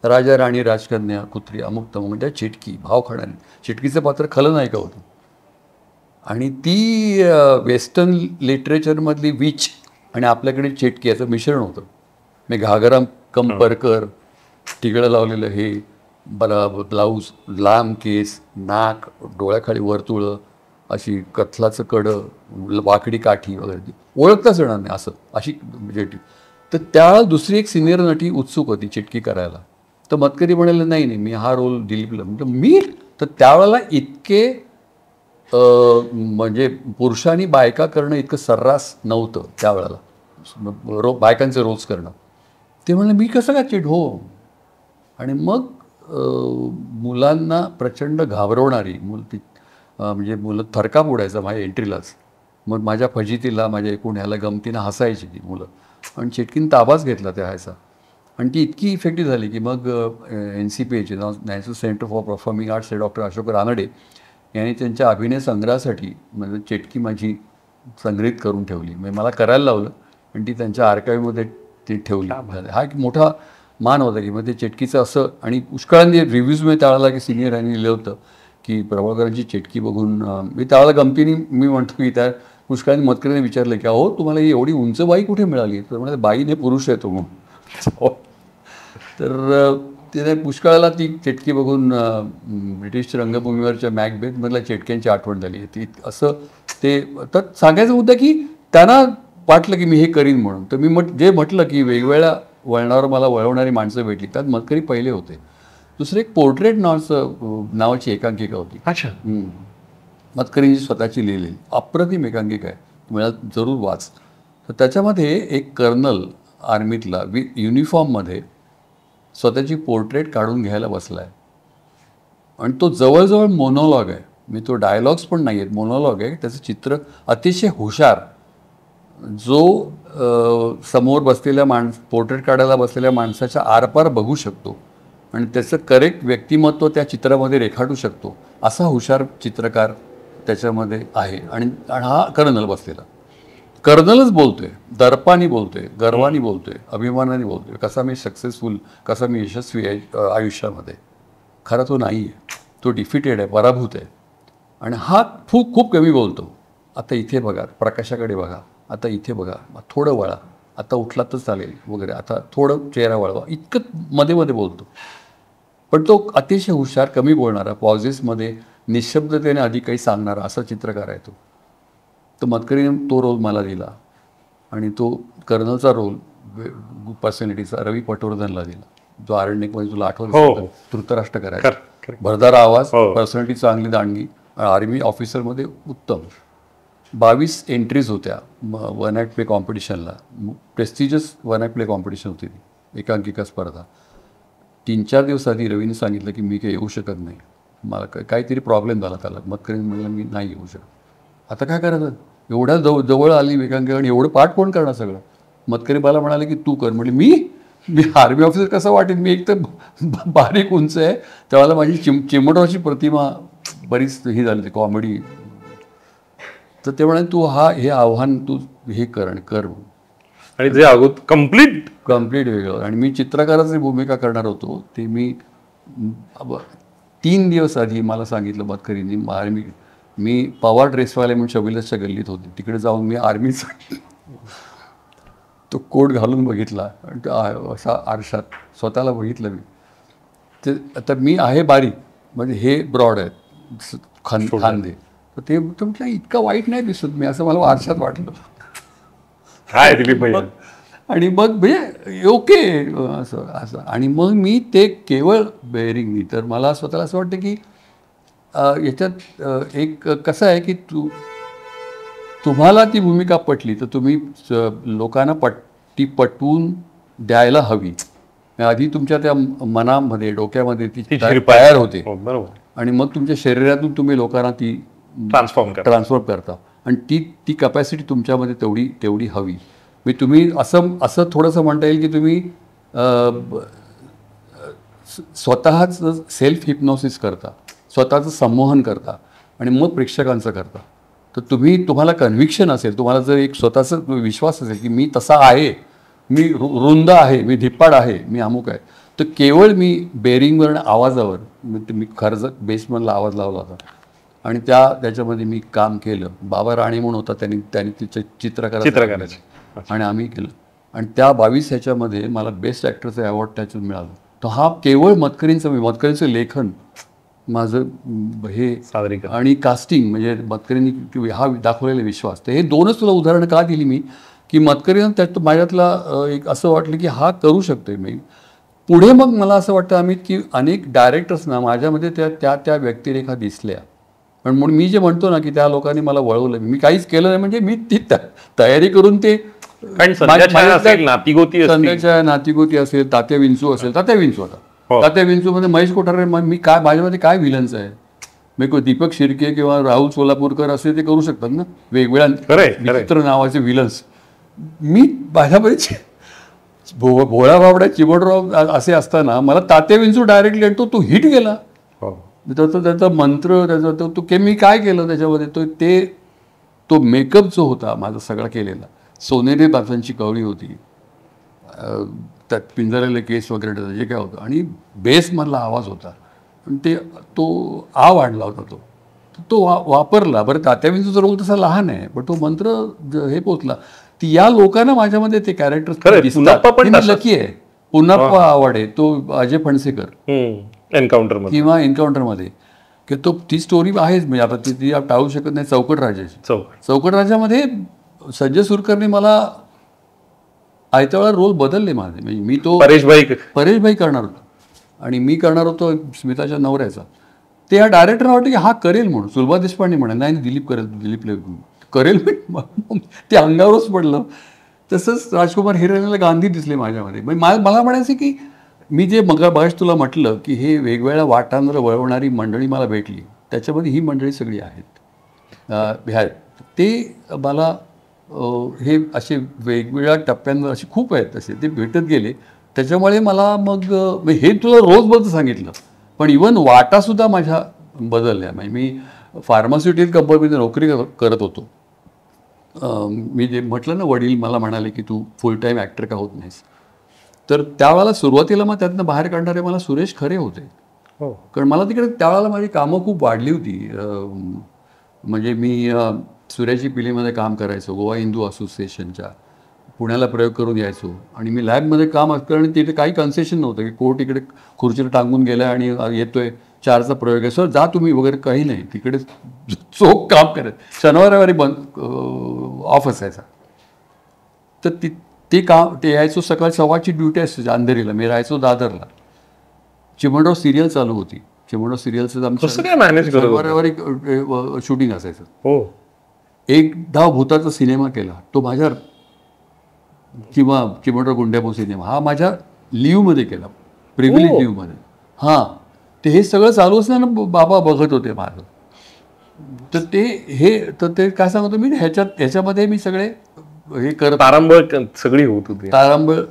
राजा राणी राजकन्या कुत्री अमुक तमुक, म्हणजे चिटकी भाव खाणारी. चिटकीचं पात्र खलनायिका होतं आणि ती वेस्टर्न लिटरेचरमधली विच आणि आपल्याकडे चिटकी याचं मिश्रण होतं. मी घागरा कम परकर, तिकडं लावलेलं हे ब्लाऊज, लांब केस, नाक, डोळ्याखाली वर्तुळं, अशी कथलाचं कडं, वाकडी काठी वगैरे, ओळखताच येणार नाही असं अशी म्हणजे. तर त्या दुसरी एक सिनियर नटी उत्सुक होती चिटकी करायला. तर मतकरी म्हणाले नाही मी हा रोल दिलीपला. म्हणजे मी तर त्यावेळेला इतके म्हणजे पुरुषांनी बायका करणं इतकं सर्रास नव्हतं त्यावेळेला, बायकांचे रोल्स करणं. ते म्हणले मी कसं काय चिट हो. आणि मग मुलांना प्रचंड घाबरवणारी म्हणजे मुलं थरकाप उडायचं माझ्या एंट्रीलाच. मग माझ्या फजितीला, माझ्या एकूण ह्याला गमतीनं हसायची ती मुलं. आणि चेटकीन ताबाच घेतला त्या ह्याचा. आणि ती इतकी इफेक्टिव्ह झाली की मग NCPH national centre for performing arts हे डॉक्टर अशोक रानडे यांनी त्यांच्या अभिनय संग्रहासाठी म्हणजे चेटकी माझी संग्रहित करून ठेवली. म्हणजे मला करायला लावलं आणि ती त्यांच्या आर्काईव्हमध्ये ती ठेवली. हा एक मोठा मान होता की मग ते चेटकीचं असं. आणि पुष्कळांनी रिव्ह्यूजमध्ये त्यावेळेला की सिनियर यांनी लिहिलं होतं की प्रभाकरांची चेटकी बघून मी त्यावेळेला गमतीने मी म्हणतो की त्या पुष्कळांनी मतकरीने विचारलं की अहो तुम्हाला ही एवढी उंच बाई कुठे मिळाली. तर म्हणजे बाईने पुरुष येतो मग. तर तिने पुष्कळाला ती चेटकी बघून ब्रिटिश रंगभूमीवरच्या मॅकबेथमधल्या चेटक्यांची आठवण झाली. ती असं ते तर सांगायचं होतं की त्यांना वाटलं की मी हे करीन म्हणून. तर मी जे म्हटलं की वेगवेगळ्या वळणावर मला वळवणारी माणसं भेटली त्यात मतकरी पहिले होते. दुसरं एक पोर्ट्रेट नावाची एकांकिका होती. अच्छा. मतकरींची स्वतःची लिहिलेली अप्रतिम एकांकिका आहे. तुम्हाला जरूर वाच. तर त्याच्यामध्ये एक कर्नल आर्मीतला युनिफॉर्ममध्ये स्वतःची पोर्ट्रेट काढून घ्यायला बसला आहे. आणि तो जवळजवळ मोनोलॉग आहे. मी तो डायलॉग्स पण नाही आहेत, मोनोलॉग आहे. त्याचं चित्र अतिशय हुशार. जो समोर बसलेल्या पोर्ट्रेट काढायला बसलेल्या माणसाच्या आरपार बघू शकतो आणि त्याचं करेक्ट व्यक्तिमत्व त्या चित्रामध्ये रेखाटू शकतो असा हुशार चित्रकार त्याच्यामध्ये आहे. आणि हा कर्नल बसलेला कर्नलच बोलतोय, दर्पानी बोलतोय, गर्वानी बोलतोय, अभिमानाने बोलतोय, कसा मी सक्सेसफुल, कसा मी यशस्वी आहे आयुष्यामध्ये. खरा तो नाही आहे, तो डिफिटेड आहे, पराभूत आहे. आणि हा खूप कमी बोलतो. आता इथे बघा, प्रकाशाकडे बघा, आता इथे बघा, थोडं वळा, आता उठला तर चालेल वगैरे, आता थोडं चेहरा वळवा, इतकं मध्ये मध्ये बोलतो. पण तो अतिशय हुशार, कमी बोलणारा, पॉझेसमध्ये निशब्दतेने अधिक काही सांगणारा असा चित्रकार आहे तो. तर मतकरीने तो रोल मला दिला आणि तो कर्नलचा रोल पर्सनॅलिटीचा रवी पटवर्धनला दिला, जो आरण्यकमध्ये तुला आठवत धृतराष्ट्र करायचा. भरदार आवाज, पर्सनॅलिटी चांगली, दांडगी, आर्मी ऑफिसरमध्ये उत्तम. 22 एंट्रीज होत्या वन ॲक्ट प्ले कॉम्पिटिशनला. Prestigious one act play competition होती ती एकांकिका स्पर्धा. 3-4 दिवस आधी रवीने सांगितलं की मी काही येऊ शकत नाही, मला काहीतरी प्रॉब्लेम झाला त्याला. मतकरीने म्हणलं मी नाही येऊ शकत. आता काय करायचं, एवढ्या जवळ आली एकांकिका आणि एवढं पाठ कोण करणार सगळं. मतकरी मला म्हणाले की तू कर. म्हटले मी आर्मी ऑफिसर कसं वाटेल, मी एक तर बारीक उंच आहे, त्यावेळेला माझी चिमटरावची प्रतिमा बरीच ही झाली, कॉमेडी. तर ते म्हणाले तू हे आव्हान तू हे कर आणि कर. आणि जे कम्प्लीट वेगळं. आणि मी चित्रकाराची भूमिका करणार होतो. ते मी 3 दिवस आधी मला सांगितलं मतकरींनी. मी पवार ड्रेसवाले म्हणून शबिलसच्या गल्लीत होते, तिकडे जाऊन मी आर्मीचा तो कोट घालून बघितला आणि असा आरशात स्वतःला बघितलं मी. ते आता मी आहे बारीक, म्हणजे हे ब्रॉड आहेत खांदे. तर ते म्हटलं इतकं वाईट नाही दिसत मी, असं मला आरशात वाटलं. आणि मग म्हणजे ओके असं. आणि मग मी ते केवळ बेअरिंगनी. तर मला स्वतःला असं वाटतं की याच्यात एक कसं आहे की तुम्हाला ती भूमिका पटली तर तुम्ही लोकांना ती पटवून द्यायला हवी. आधी तुमच्या त्या मनामध्ये, डोक्यामध्ये ती तयार होते आणि मग तुमच्या शरीरातून तुम्ही लोकांना ती ट्रान्सफॉर्म करता. आणि ती कपॅसिटी तुमच्यामध्ये तेवढी हवी. मी तुम्ही असं थोडंसं म्हणता येईल की तुम्ही स्वतःच सेल्फ हिप्नॉसिस करता, स्वतःचं संमोहन करता आणि मग प्रेक्षकांचं करता. तर तुम्हाला कन्व्हिक्शन असेल, तुम्हाला जर एक स्वतःचा विश्वास असेल की मी तसा आहे, मी रुंद आहे, मी धिप्पाड आहे, मी अमुक आहे, तर केवळ मी बेरिंगवर आणि आवाजावर मी खरंच बेसमधला आवाज लावला होता आणि त्याच्यामध्ये मी काम केलं. बाबा राणे म्हणून होता, त्यांनी तिचं चित्रकाराचे आणि आम्ही केलं. आणि त्या 22 ह्याच्यामध्ये मला बेस्ट ॲक्टरचं अवॉर्ड त्याच्यातून मिळालं. तर हा केवळ मतकरींचं लेखन, माझं हे सादरीकरण आणि कास्टिंग, म्हणजे मतकरींनी हा दाखवलेला विश्वास. तर हे 2च तुला उदाहरणं का दिली मी की मतकरीनं माझ्यातला एक असं वाटलं की हा करू शकतोय मी. पुढे मग मला असं वाटतं अमित की अनेक डायरेक्टर्सना माझ्यामध्ये त्या व्यक्तिरेखा दिसल्या. पण म्हणून मी जे म्हणतो ना की त्या लोकांनी मला वळवलं, मी काहीच केलं नाही. म्हणजे मी ती तयारी करून ते संध्याच्या नातीगोती असेल, तात्या विंचू असेल, तात्या विंचू होता. तात्या विंचूमध्ये महेश कोठारे, मी काय माझ्यामध्ये काय विलन्स आहे. मी दीपक शिर्के किंवा राहुल सोलापूरकर असे ते करू शकतात ना वेगवेगळ्या विचित्र नावाचे विलन्स. मी माझ्यामध्ये भोळा बाबडा चिमणराव असे असताना मला तात्या विंचू डायरेक्टली आणि तो हिट गेला. त्याचा मंत्र त्याचा तो मी काय केलं त्याच्यामध्ये तो मेकअप जो होता माझा सगळा केलेला, सोनेरी बाजांची कवळी होती, त्यात पिंजरलेले केस वगैरे जे काय होतं, आणि बेसमधला आवाज होता, आणि तो वाढला होता तो वापरला. बरं तात्या विंचूचा रोल तसा लहान आहे, पण तो मंत्र हे पोचला. ती या लोकांना माझ्यामध्ये ते कॅरेक्टर लकी आहे. पुन्हा आवड आहे तो अजय फणसेकर किंवा एन्काउंटरमध्ये की ती स्टोरी आहेच. म्हणजे आता ती टाळू शकत नाही. चौकट राजाची, चौकट राजामध्ये संजय सुरकरने मला आयत्या वेळा रोल बदलले माझे. म्हणजे मी तो परेशभाई करणार होतो आणि मी करणार होतो स्मिताच्या नवऱ्याचा. ते ह्या डायरेक्टरला वाटतं की हा करेल म्हणून. सुलभा देशपांडे म्हणे नाही दिलीप करेल ते अंगावरच पडलं. तसंच राजकुमार हिरानीला गांधी दिसले माझ्यामध्ये. मला म्हणायचं की मी जे मगाशी तुला म्हटलं की हे वेगवेगळ्या वाटांवर वळवणारी मंडळी मला भेटली, त्याच्यामध्ये ही मंडळी सगळी आहेत. ते मला हे असे वेगवेगळ्या टप्प्यांवर असे खूप आहेत तसे ते भेटत गेले. त्याच्यामुळे मला मग हे तुला रोजबद्दल सांगितलं, पण इवन वाटासुद्धा माझ्या बदलल्या. म्हणजे मी फार्मास्युटिकल कंपनीमध्ये नोकरी करत होतो. मी जे म्हटलं ना, वडील मला म्हणाले की तू फुल टाईम ॲक्टर का होत नाहीस, तर त्यावेळेला सुरुवातीला मग त्यातनं बाहेर काढणारे मला सुरेश खरे होते. कारण मला तिकडे त्यावेळेला माझी कामं खूप वाढली होती. म्हणजे मी सूर्याची पिलीमध्ये काम करायचो, गोवा हिंदू असोसिएशनच्या. पुण्याला प्रयोग करून यायचो आणि मी लॅबमध्ये काम असतं आणि तिथे काही कन्सेशन नव्हतं की कोर्ट इकडे खुर्चीला टांगून गेला आणि येतोय 4चा प्रयोग आहे, सर जा तुम्ही वगैरे, काही नाही. तिकडे चोख काम करायचं. शनिवार रविवारी बंद ऑफ असायचा. तर ते यायचो सकाळी 1:15ची ड्युटी असायची अंधेरीला. मी राहायचो दादरला. चिमणराव सिरियल चालू होती. चिमणराव सिरियलचं आमचं शनिवार रविवारी शूटिंग असायचं. एकदा भूताचा सिनेमा केला तो माझ्या, किंवा चिमणराव गुंड्यापो सिनेमा हा माझ्या लिव्हमध्ये केला, प्रिव्हिलेज लिव्हमध्ये. हां, ते हे सगळं चालू असताना बाबा बघत होते माझं. तर ते काय सांगतो मी, ह्याच्यामध्ये मी सगळे हे करत, तारांबळ सगळी होत होती, तारांबळ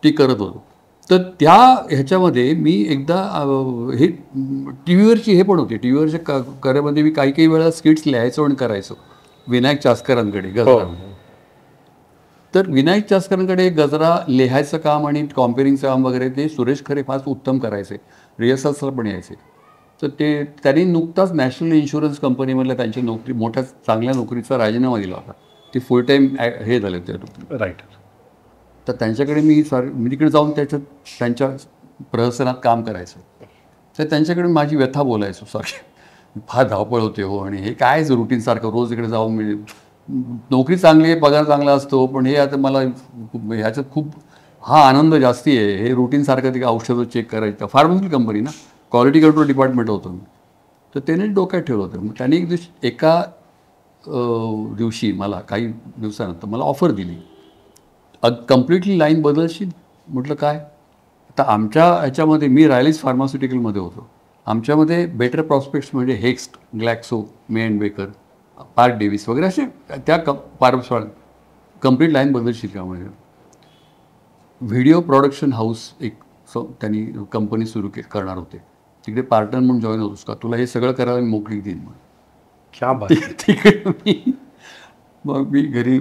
ती करत होतो. तर त्या ह्याच्यामध्ये मी एकदा हे टी व्हीवरची हे पण होते, टी व्हीवरच्या कार्यामध्ये मी काही वेळा स्किट्स लिहायचो आणि करायचो विनायक चास्करांकडे गजरा. तर विनायक चास्करांकडे गजरा लिहायचं काम आणि कॉम्पेरिंगचं काम वगैरे ते सुरेश खरे फार उत्तम करायचे, रिहर्सल्सला पण यायचे. तर त्यांनी नुकताच नॅशनल इन्शुरन्स कंपनीमधल्या त्यांची नोकरी, मोठ्या चांगल्या नोकरीचा राजीनामा दिला होता. ते फुल टाईम हे झाले ते राईटर. तर त्यांच्याकडे मी तिकडे जाऊन त्यांच्या प्रहसनात काम करायचं. तर त्यांच्याकडे माझी व्यथा बोलायचो सारखी. फार धावपळ होते हो, आणि हे कायच रुटीनसारखं रोज इकडे जाऊन मी, नोकरी चांगली आहे, पगार चांगला असतो, पण हे आता मला ह्याच्यात खूप हा आनंद जास्ती आहे. हे रुटीनसारखं ते औषधं चेक करायचं. फार्मस्युटिकल कंपनी ना, क्वालिटी कंट्रोल डिपार्टमेंट होतो मी. तर त्याने डोक्यात ठेवलं होतं. मग त्याने एका दिवशी मला काही दिवसानंतर मला ऑफर दिली, कम्प्लिटली लाईन बदलशील. म्हटलं काय. आता आमच्या ह्याच्यामध्ये मी रायलिस फार्मास्युटिकलमध्ये होतो. आमच्यामध्ये बेटर प्रॉस्पेक्ट्स म्हणजे हेक्स्ट, Glaxo, may and baker, park Davis वगैरे असे त्या कम्प्लीट लाईन बदलशील का. म्हणजे व्हिडिओ प्रोडक्शन हाऊस एक त्यांनी कंपनी सुरू करणार होते. तिकडे पार्टनर म्हणून जॉईन होतोस का, तुला हे सगळं करायला मी मोकळी देईन म्हणून. क्या तिकडे मग मी घरी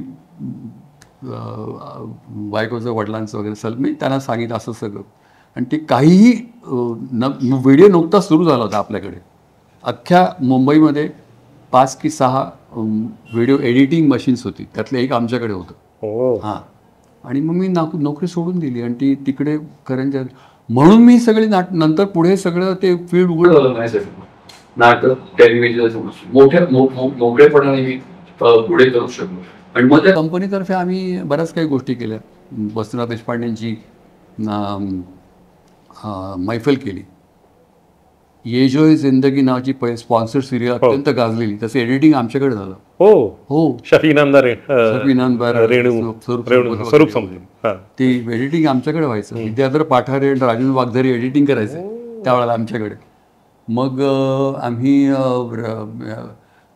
बायकोचं वडिलांचं वगैरे मी त्यांना सांगितलं असं सगळं. आणि ते काहीही व्हिडिओ नुकताच सुरू झाला होता आपल्याकडे. अख्ख्या मुंबईमध्ये 5 की 6 व्हिडिओ एडिटिंग मशीन्स होती, त्यातलं एक आमच्याकडे होतं. हां, आणि मग मी नोकरी सोडून दिली आणि ती तिकडे करंजा. म्हणून मी सगळे नंतर पुढे सगळं ते फील्ड उघड झालं माझ्यासाठी. नाटक, टेलिव्हिजन मोकळेपणाने मी पुढे करू शकलो. आणि मग त्या कंपनीतर्फे आम्ही बऱ्याच काही गोष्टी केल्या. वसंतराव देशपांडेंची मैफल केली. ये जो है जिंदगी नावाची स्पॉन्सर सिरियल अत्यंत गाजलेली, तसं एडिटिंग आमच्याकडे झालं. हो, ती एडिटिंग आमच्याकडे व्हायचं. विद्याधर पाठारे आणि राजेंद्र वाघधारी एडिटिंग करायचे त्यावेळेला आमच्याकडे. मग आम्ही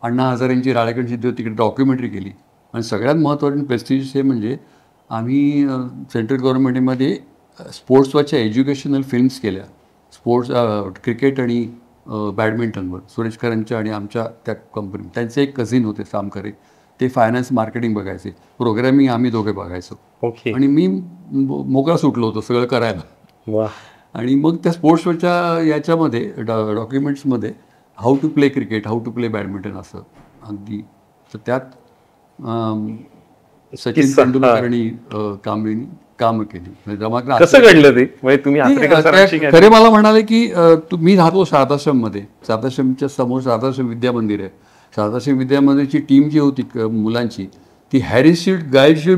अण्णा हजारेंची राळेगण सिद्ध तिकडे डॉक्युमेंटरी केली. आणि सगळ्यात महत्त्वाचं प्रेस्टिजियस हे म्हणजे आम्ही सेंट्रल गव्हर्नमेंटमध्ये स्पोर्ट्सवरच्या एज्युकेशनल फिल्म्स केल्या. स्पोर्ट्स क्रिकेट आणि बॅडमिंटनवर सुरेश खरेंच्या आणि आमच्या त्या कंपनी. त्यांचे एक कझिन होते सामकरे, ते फायनान्स मार्केटिंग बघायचे. प्रोग्रॅमिंग आम्ही दोघे बघायचो. ओके. आणि मी मोकळा सुटलो होतो सगळं करायला. वा. आणि मग त्या स्पोर्ट्सवरच्या याच्यामध्ये डॉक्युमेंट्समध्ये how to play cricket, how to play badminton असं अगदी. तर त्यात सचिन तेंडुलकरनी कामगिरी कामं केली. कसं घडलं ते? म्हणजे तुम्ही आचरेकर सरांशी काय? खरे मला म्हणाले की मी राहतो शारदाश्रममध्ये. शारदाश्रमच्या समोर शारदाश्रम विद्या मंदिर आहे. शारदाश्रम विद्या मंदिरची टीम जी होती मुलांची, ती हॅरिस शीट गाईड शीट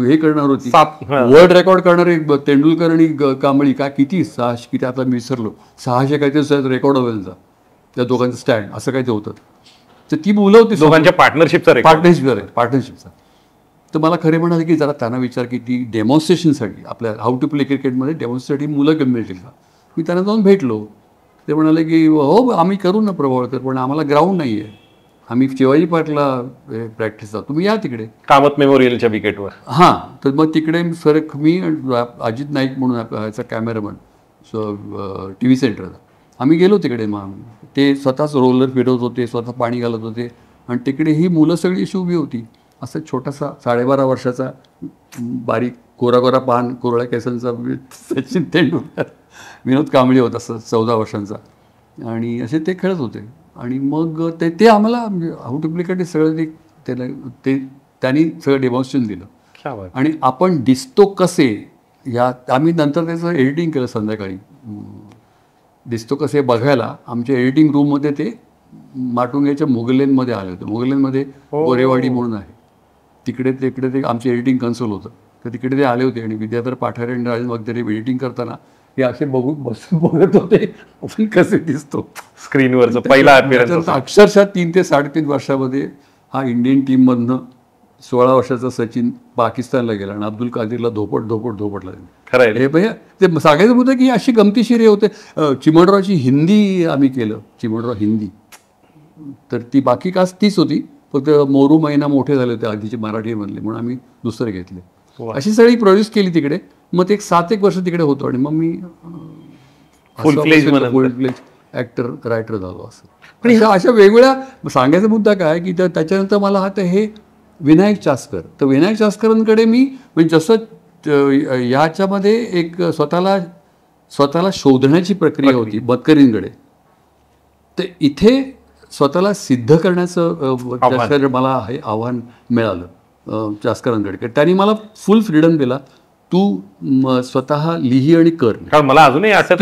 हे करणार होती, वर्ल्ड रेकॉर्ड करणारे तेंडुलकर आणि कांबळी. काय किती 600 किती आता मी विसरलो, 600 काहीतरी रेकॉर्ड होईल त्या दोघांचं स्टँड असं काही ते होतं. तर ती मुलं होती दोघांच्या पार्टनरशिपचा. तर मला खरे म्हणाले की जरा त्यांना विचार की ती डेमॉन्स्ट्रेशनसाठी आपल्या हाऊ टू प्ले क्रिकेटमध्ये डेमॉन्स्ट्रेशनसाठी मुलं कमी मिळतील का. मी त्यांना जाऊन भेटलो. ते म्हणाले की हो आम्ही करू ना प्रभावळकर, पण आम्हाला ग्राउंड नाही आहे. आम्ही शिवाजी पार्कला प्रॅक्टिस जातो, तुम्ही या तिकडे कामत मेमोरियलच्या विकेटवर. हां. तर मग तिकडे सर मी अजित नाईक म्हणून याचा कॅमेरामन टी व्ही सेंटरचा, आम्ही गेलो तिकडे. मग ते स्वतःच रोलर फिरवत होते, स्वतः पाणी घालत होते. आणि तिकडे ही मुलं सगळी अशी उभी होती. असं छोटासा 12.5 वर्षाचा बारीक कोरा पान कोरळ्या केसांचा सचिन तेंडुलकर, विनोद कांबळे होता 14 वर्षांचा. आणि असे ते खेळत होते. आणि मग ते आम्हाला हाऊ टू प्ले क्रिकेट सगळं ते त्यांनी सगळं डेमॉन्स्ट्रेशन दिलं. आणि आपण दिसतो कसे या आम्ही नंतर त्याचं एडिटिंग केलं संध्याकाळी. दिसतो कसे बघायला आमच्या एडिटिंग रूममध्ये ते माटुंग्याच्या मोगलेनमध्ये आले होते. मोगलेनमध्ये गोरेवाडी म्हणून आहे, तिकडे ते आमचे एडिटिंग कन्सोल होतं. तर तिकडे ते आले होते. आणि विद्याधर पाठारे आणि राजन वगैरे एडिटिंग करताना हे असे बसून बघत होते आपण कसे दिसतो स्क्रीनवरचं. पहिला अपीअरन्स अक्षरशः 3 ते 3.5 वर्षामध्ये हा इंडियन टीममधनं 16 वर्षाचा सचिन पाकिस्तानला गेला आणि अब्दुल कादीरला धोपटला. खरं हे भैया ते सांगायचं होतं की अशी गमतीशीर हे होते. चिमणरावची हिंदी आम्ही केलं, चिमणराव हिंदी. तर ती बाकी कास्ट तीच होती, फक्त मोरू मैना मोठे झाले होते आधीचे मराठीमधले, म्हणून आम्ही दुसरे घेतले. अशी सगळी प्रोड्यूस केली तिकडे. मग ते 7 वर्ष तिकडे होतो. आणि मग मी फुल फ्लेज ऍक्टर रायटर झालो. असं पण अशा वेगवेगळ्या सांगायचा मुद्दा काय की त्याच्यानंतर मला आता हे विनायक चास्कर. तर विनायक चास्करांकडे मी म्हणजे जसं याच्यामध्ये एक स्वतःला शोधण्याची प्रक्रिया होती बदकरींकडे, तर इथे स्वतःला सिद्ध करण्याचं मला हे आव्हान मिळालं चास्करांकडे. त्यांनी मला फुल फ्रीडम दिला, तू स्वतः लिही आणि कर. कारण मला अजूनही असं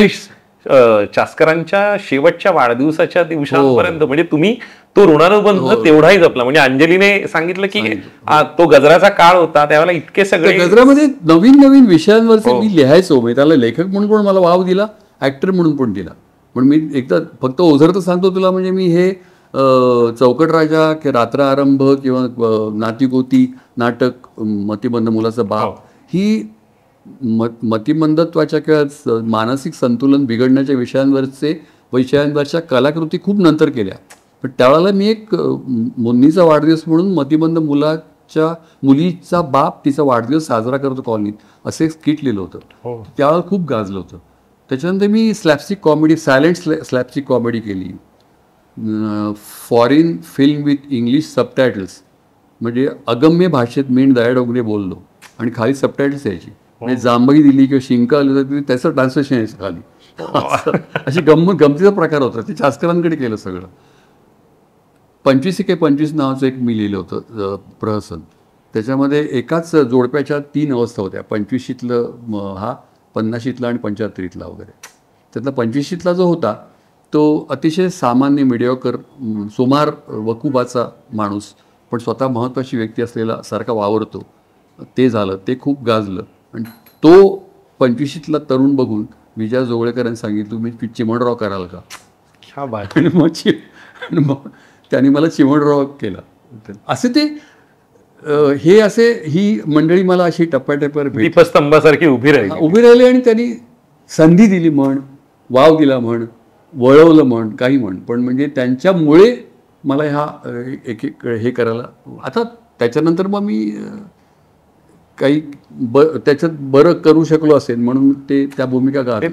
चास्करांच्या शेवटच्या वाढदिवसाच्या दिवसांपर्यंत म्हणजे तुम्ही तो ऋणानुबंध तेवढाही जपला. म्हणजे अंजलीने सांगितलं की तो गजराचा काळ होता, त्यावेळेला इतके सगळे गजरामध्ये नवीन विषयांवरचे मी लिहायचो. म्हणजे त्याला लेखक म्हणून पण मला वाव दिला, ऍक्टर म्हणून पण दिला. पण मी एकदा फक्त ओझर तर सांगतो तुला, म्हणजे मी हे चौकट राजा किंवा रात्र आरंभ किंवा नातीगोती नाटक, मतिमंद मुलाचा बाप, ही मतिमंदत्वाच्या किंवा मानसिक संतुलन बिघडण्याच्या विषयांवरच्या कलाकृती खूप नंतर केल्या. पण त्यावेळेला मी एक मुन्नीचा वाढदिवस म्हणून मतिमंद मुलीचा बाप तिचा वाढदिवस साजरा करतो कॉलनीत, असं एक स्किट लिहिलं होतं. त्यावेळेला खूप गाजलं होतं. त्याच्यानंतर मी slapstick comedy, silent slapstick comedy केली. Foreign film with English subtitles, म्हणजे अगम्य भाषेत मीन दयाडोंगरे बोललो आणि खाली सबटायटल्स यायची. म्हणजे जांभई दिली किंवा शिंका आली तर त्याचं ट्रान्सलेशन यायचं खाली. अशी गमतीचा प्रकार होता. ते चास्करांकडे केलं सगळं. 25 नावाचं एक मी लिहिलं होतं प्रहसन. त्याच्यामध्ये एकाच जोडप्याच्या 3 अवस्था होत्या. 25शीतलं हा, 50शीतला आणि 75ला वगैरे. त्यातला 25शीतला जो होता तो अतिशय सामान्य मिडिओकर सुमार वकुबाचा माणूस, पण स्वतः महत्त्वाची व्यक्ती असलेला सारखा वावरतो. ते झालं, ते खूप गाजलं. आणि तो 25शीतला तरुण बघून विजया जोगळेकरांनी सांगितलं तुम्ही चिमणराव कराल का. आणि मग त्यांनी मला चिमणराव केला. असे ते हे असे ही मंडळी मला अशी टप्प्याटप्प्यावर दीपस्तंभासारखी उभी राहिली. आणि त्यांनी संधी दिली म्हण, वाव दिला म्हण, वळवलं म्हण, काही म्हण. पण म्हणजे त्यांच्यामुळे मला ह्या एक हे करायला. आता त्याच्यानंतर मग मी काही त्याच्यात बरं करू शकलो असेल म्हणून त्या भूमिका गाजल्या.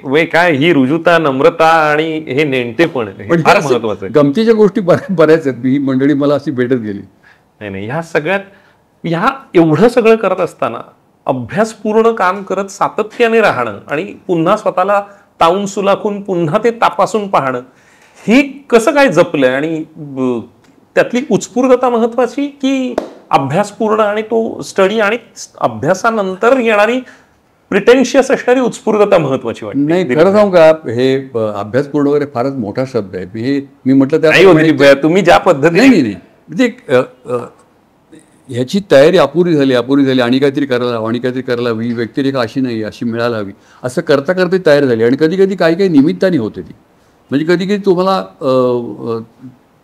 हे काय ही रुजुता, नम्रता आणि हे नेणतेपण पण फार महत्वाचं आहे. गमतीच्या गोष्टी बऱ्याच आहेत. ही मंडळी मला अशी भेटत गेली. नाही, ह्या सगळ्यात ह्या एवढं सगळं करत असताना अभ्यासपूर्ण काम करत सातत्याने राहणं आणि पुन्हा स्वतःला तावून सुलाखून पुन्हा ते तपासून पाहणं, ही कसं काय जपलंय? आणि त्यातली उत्स्फूर्तता महत्वाची की अभ्यासपूर्ण आणि तो स्टडी आणि अभ्यासानंतर येणारी प्रिटेन्शियस असणारी उत्स्फूर्तता महत्वाची वाटते? नाही, खरं सांगू का, हे अभ्यासपूर्ण वगैरे फारच मोठा शब्द आहे. मी म्हटलं त्या तुम्ही ज्या पद्धतीने नाही ह्याची तयारी अपुरी झाली आणि काहीतरी करायला हवी, व्यक्तिरेखा अशी नाही अशी मिळायला हवी, असं करता करता तयार झाली. आणि कधी कधी काही निमित्ताने होते ती. म्हणजे कधी कधी तुम्हाला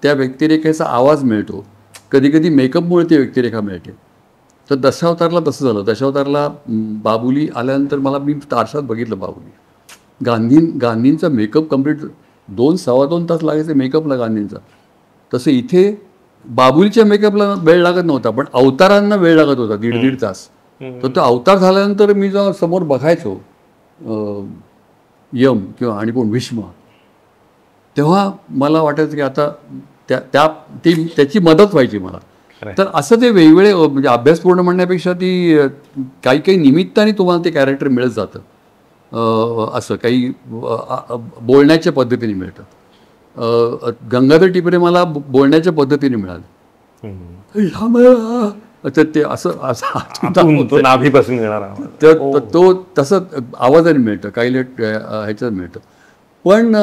त्या व्यक्तिरेखेचा आवाज मिळतो, कधी कधी मेकअपमुळे ती व्यक्तिरेखा मिळते. तर दशावतारला तसं झालं. दशावतारला बाबुली आल्यानंतर मी तारशात बघितलं बाबुली. गांधींचा मेकअप कम्प्लीट 2-2.25 तास लागायचे मेकअपला गांधींचा. तसं इथे बाबुलीच्या मेकअपला वेळ लागत नव्हता, पण अवतारांना वेळ लागत होता 1.5 तास. तर तो अवतार झाल्यानंतर मी जेव्हा समोर बघायचो यम किंवा आणि कोण भीष्म, तेव्हा मला वाटायचं की आता त्याची मदत व्हायची मला. तर असं ते वेगवेगळे म्हणजे अभ्यासपूर्ण म्हणण्यापेक्षा ती काही निमित्ताने तुम्हाला ते कॅरेक्टर मिळत जातं. असं काही बोलण्याच्या पद्धतीने मिळतं. गंगाधर टिपरे मला बोलण्याच्या पद्धतीने मिळाले. ते असं नाभीपासून येणार तो तसं आवाजाने मिळतं, काही ह्याच्यात मिळतं. पण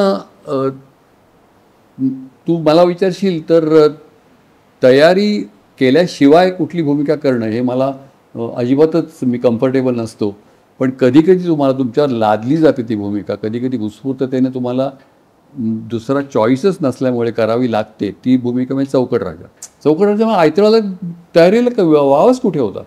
तू मला विचारशील तर तयारी केल्याशिवाय कुठली भूमिका करणं हे मला अजिबातच मी कम्फर्टेबल नसतो. पण कधी कधी तुम्हाला तुमच्यावर लादली जाते ती भूमिका, कधी कधी उत्स्फूर्ततेने तुम्हाला दुसरा चॉईसच नसल्यामुळे करावी लागते ती भूमिका. म्हणजे चौकट राजा मला आयतळाला तयारीला वावच कुठे होता.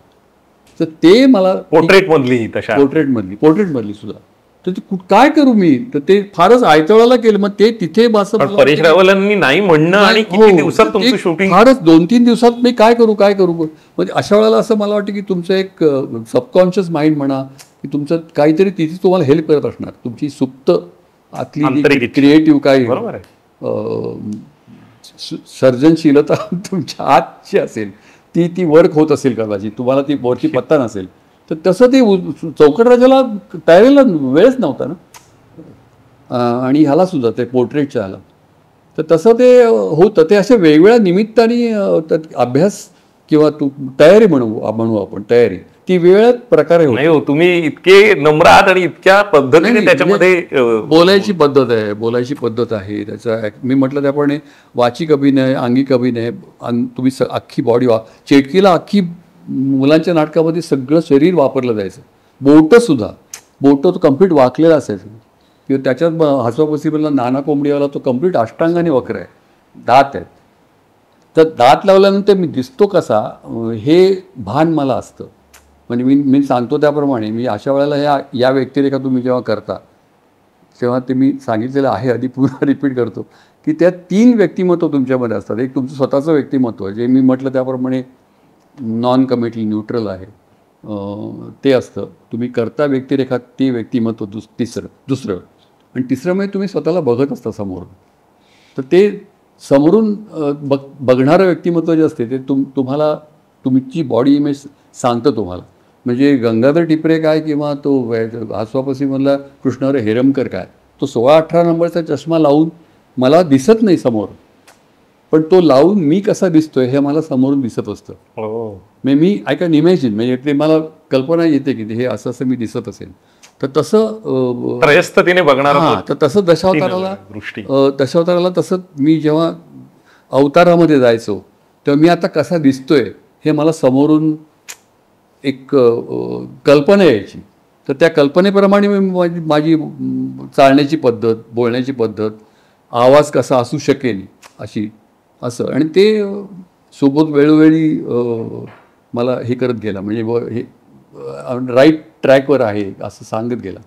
तर ते मला पोर्ट्रेटमधली सुद्धा. तर ते काय करू मी, तर ते फारच आयतळाला केलं. मग ते तिथे परेश रावलांनी नाही म्हणणं आणि किती दिवसात तुमचं शूटिंग, फारच 2-3 दिवसात मी काय करू. म्हणजे अशा वेळेला असं मला वाटतं की तुमचं एक सबकॉन्शियस माइंड म्हणा की तुमचं काहीतरी तिथे तुम्हाला हेल्प करत असणार. तुमची सुप्त आतली क्रिएटिव्ह काय सर्जनशीलता तुमच्या आतची असेल ती वर्क होत असेल कदाचित, तुम्हाला ती वरची पत्ता नसेल. तर तसं ते चौकट राजाला तयारीला वेळच नव्हता ना. आणि ह्याला सुद्धा ते पोर्ट्रेटच्या ह्याला तर तसं ते होतं. ते अशा वेगवेगळ्या निमित्ताने अभ्यास किंवा तयारी म्हणू आपण तयारी ती वेगळ्या प्रकारे नाही हो. तुम्ही इतके नम्र आहात आणि इतक्या पद्धतीने त्याच्यामध्ये बोलायची पद्धत आहे. त्याचा मी म्हटलं त्याप्रमाणे वाचिक अभिनय, अंगिक अभिनय, तुम्ही अख्खी बॉडी चेटकीला अख्खी मुलांच्या नाटकामध्ये सगळं शरीर वापरलं जायचं. बोट तो कम्प्लीट वाकलेला असायचं. किंवा त्याच्यात हसवापसीमधला नाना कोंबडीवाला तो कम्प्लीट अष्टांगाने वक्र आहे, दात आहेत. तर दात लावल्यानंतर मी दिसतो कसा हे भान मला असतं. म्हणजे मी सांगतो त्याप्रमाणे मी अशा वेळेला या व्यक्तिरेखा तुम्ही जेव्हा करता तेव्हा ते मी सांगितलेलं आहे आधी पुन्हा रिपीट करतो की त्या 3 व्यक्तिमत्व तुमच्यामध्ये असतात. एक तुमचं स्वतःचं व्यक्तिमत्व जे मी म्हटलं त्याप्रमाणे नॉन कमिटल न्यूट्रल आहे, ते असतं. तुम्ही करता व्यक्तिरेखा ते व्यक्तिमत्व दुसरं आणि तिसरं म्हणजे तुम्ही स्वतःला बघत असता समोरून. तर ते समोरून बघणारं व्यक्तिमत्व जे असते ते तुम्हाला तुमची बॉडी इमेज सांगतं तुम्हाला. म्हणजे गंगाधर टिपरे काय किंवा तो आसवापसीमधला कृष्णहरी हेरमकर काय, तो 16-18 नंबरचा चष्मा लावून मला दिसत नाही समोर, पण तो लावून मी कसा दिसतोय हे मला समोरून दिसत असतं. म्हणजे मी आय कॅन इमॅजिन, म्हणजे ते मला कल्पना येते की हे असं मी दिसत असेल. तर तसं त्रयस्थतेने बघणार. तर तसं दशावताराला तसं मी जेव्हा अवतारामध्ये जायचो तेव्हा मी आता कसा दिसतोय हे मला समोरून एक कल्पना यायची. तर त्या कल्पनेप्रमाणे मी माझी चालण्याची पद्धत, बोलण्याची पद्धत, आवाज कसा असू शकेल असं आणि ते सोबत वेळोवेळी मला हे करत गेला. म्हणजे हे राईट ट्रॅकवर आहे असं सांगत गेला.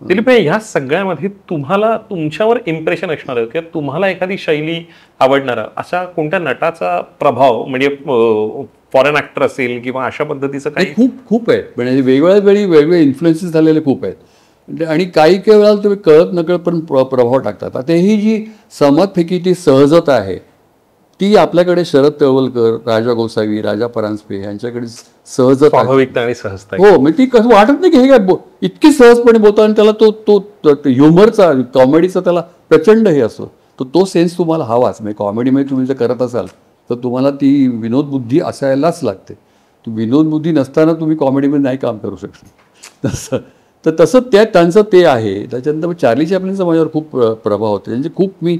दिलीप ह्या सगळ्यामध्ये तुम्हाला तुमच्यावर इम्प्रेशन असणार किंवा तुम्हाला एखादी शैली आवडणारा अशा कोणत्या नटाचा प्रभाव म्हणजे फॉरेन ऍक्टर असेल किंवा अशा पद्धतीचं काही खूप आहेत. म्हणजे वेगवेगळ्या वेळी वेगवेगळे इन्फ्लुएन्सेस झालेले खूप आहेत. आणि काही काही वेळेला तुम्ही कळत नकळत पण प्रभाव टाकतात. आता ही जी समत फेकीची सहजता आहे ती आपल्याकडे शरद तळवलकर, राजा गोसावी, राजा परांजपे यांच्याकडे सहजता, स्वाभाविकता आणि सहजता. हो, म्हणजे ती कसं वाटत नाही की हे काय इतकी सहजपणे बोलतो. आणि त्याला तो ह्युमरचा, कॉमेडीचा त्याला प्रचंड हे असतो. तो सेन्स तुम्हाला हवाच. म्हणजे कॉमेडीमध्ये तुम्ही जर करत असाल तर तुम्हाला ती विनोदबुद्धी असायलाच लागते. विनोदबुद्धी नसताना तुम्ही कॉमेडीमध्ये नाही काम करू शकता. तसं त्यांचं ते आहे. त्याच्यानंतर चार्ली चॅप्लिनचा माझ्यावर खूप प्रभाव होता. त्यांचे खूप मी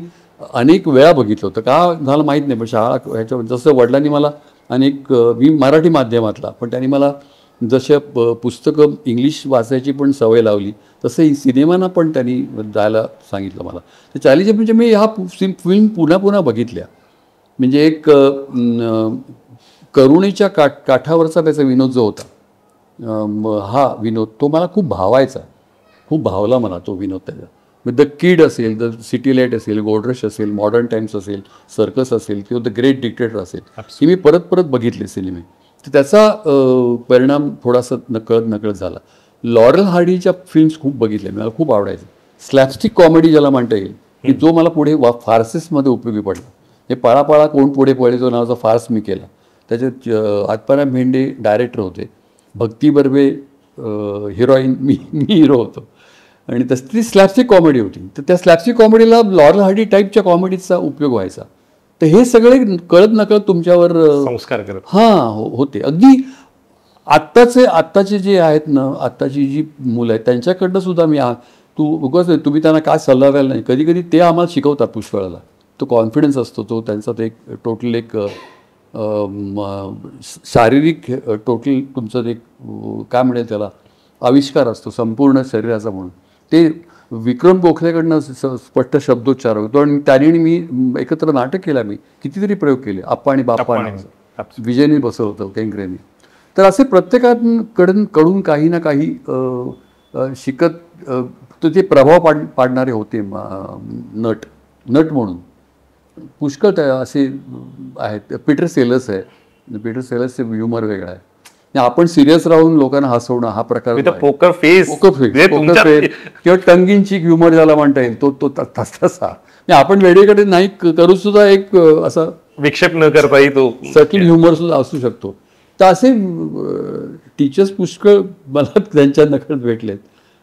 अनेक वेळा बघितलं होतं. का झालं माहीत नाही, पण शाळा ह्याच्या जसं वडिलांनी मला मी मराठी माध्यमातला, पण त्यांनी मला जसं पुस्तकं इंग्लिश वाचायची पण सवय लावली तसं सिनेमांना पण त्यांनी जायला सांगितलं मला. तर चार्ली चॅप्लिनच्या मी ह्या फिल्म पुन्हा पुन्हा बघितल्या. म्हणजे एक करुणेच्या काठावरचा त्याचा विनोद जो होता, हा विनोद तो मला खूप भावायचा. खूप भावला मला तो विनोद त्याचा. द किड असेल, द सिटी लाईट असेल, गोल्डरश असेल, मॉडर्न टाइम्स असेल, सर्कस असेल किंवा द ग्रेट डिक्टेटर असेल, ही मी परत परत बघितले सिनेमे. तर त्याचा परिणाम थोडासा नकळत झाला. लॉरेल हार्डीच्या फिल्म्स खूप बघितल्या, मला खूप आवडायचं. स्लॅपस्टिक कॉमेडी ज्याला म्हणता येईल की जो मला पुढे फार्सेसमध्ये उपयोगी पडला. हे पळापळा कोण पुढे पळे जो नावाचा फार्स मी केला. त्याच्यात आत्माराम भेंडे डायरेक्टर होते, भक्ती बर्वे हिरोईन, मी हिरो होतो. आणि तशी ती स्लॅपस्टिक कॉमेडी होती. तर त्या स्लॅपस्टिक कॉमेडीला लॉरेल हार्डी टाईपच्या कॉमेडीचा उपयोग व्हायचा. तर हे सगळे कळत नकळत तुमच्यावर संस्कार करत होते. अगदी आत्ताचे जे आहेत ना, आत्ताची जी मुलं आहेत त्यांच्याकडनं सुद्धा मी उगाच तुम्ही त्यांना काय सल्ला द्यायला नाही, कधी कधी ते आम्हाला शिकवतात पुष्कळाला. तो कॉन्फिडन्स असतो, तो त्यांचा ते टोटल एक शारीरिक टोटल तुमचं एक काय म्हणेल त्याला आविष्कार असतो संपूर्ण शरीराचा. म्हणून ते विक्रम गोखलेकडनं स्पष्ट शब्दोच्चार होतो. आणि त्याने मी एकत्र नाटक केला, मी कितीतरी प्रयोग केले. आप्पा आणि बाप्पा विजयने बसवलं होतं केंकरेने. तर असे प्रत्येकाकडून काही ना काही शिकत तो जे प्रभाव पाडणारे होते नट म्हणून पुष्कळ असे आहेत. पीटर सेलर्स आहे. पीटर सेलर्सचे ह्युमर वेगळा आहे. आपण सिरियस राहून लोकांना हसवणं हा प्रकार, पोकर फेस किंवा टंगिन चीक ह्युमर ज्याला म्हणता येईल, तो तसा. आपण वेळेकडे नाही करू सुद्धा एक असा विक्षेप न करताही तो सटल ह्युमर सुद्धा असू शकतो. तर असे टीचर्स पुष्कळ मला त्यांच्या नकळत भेटलेत.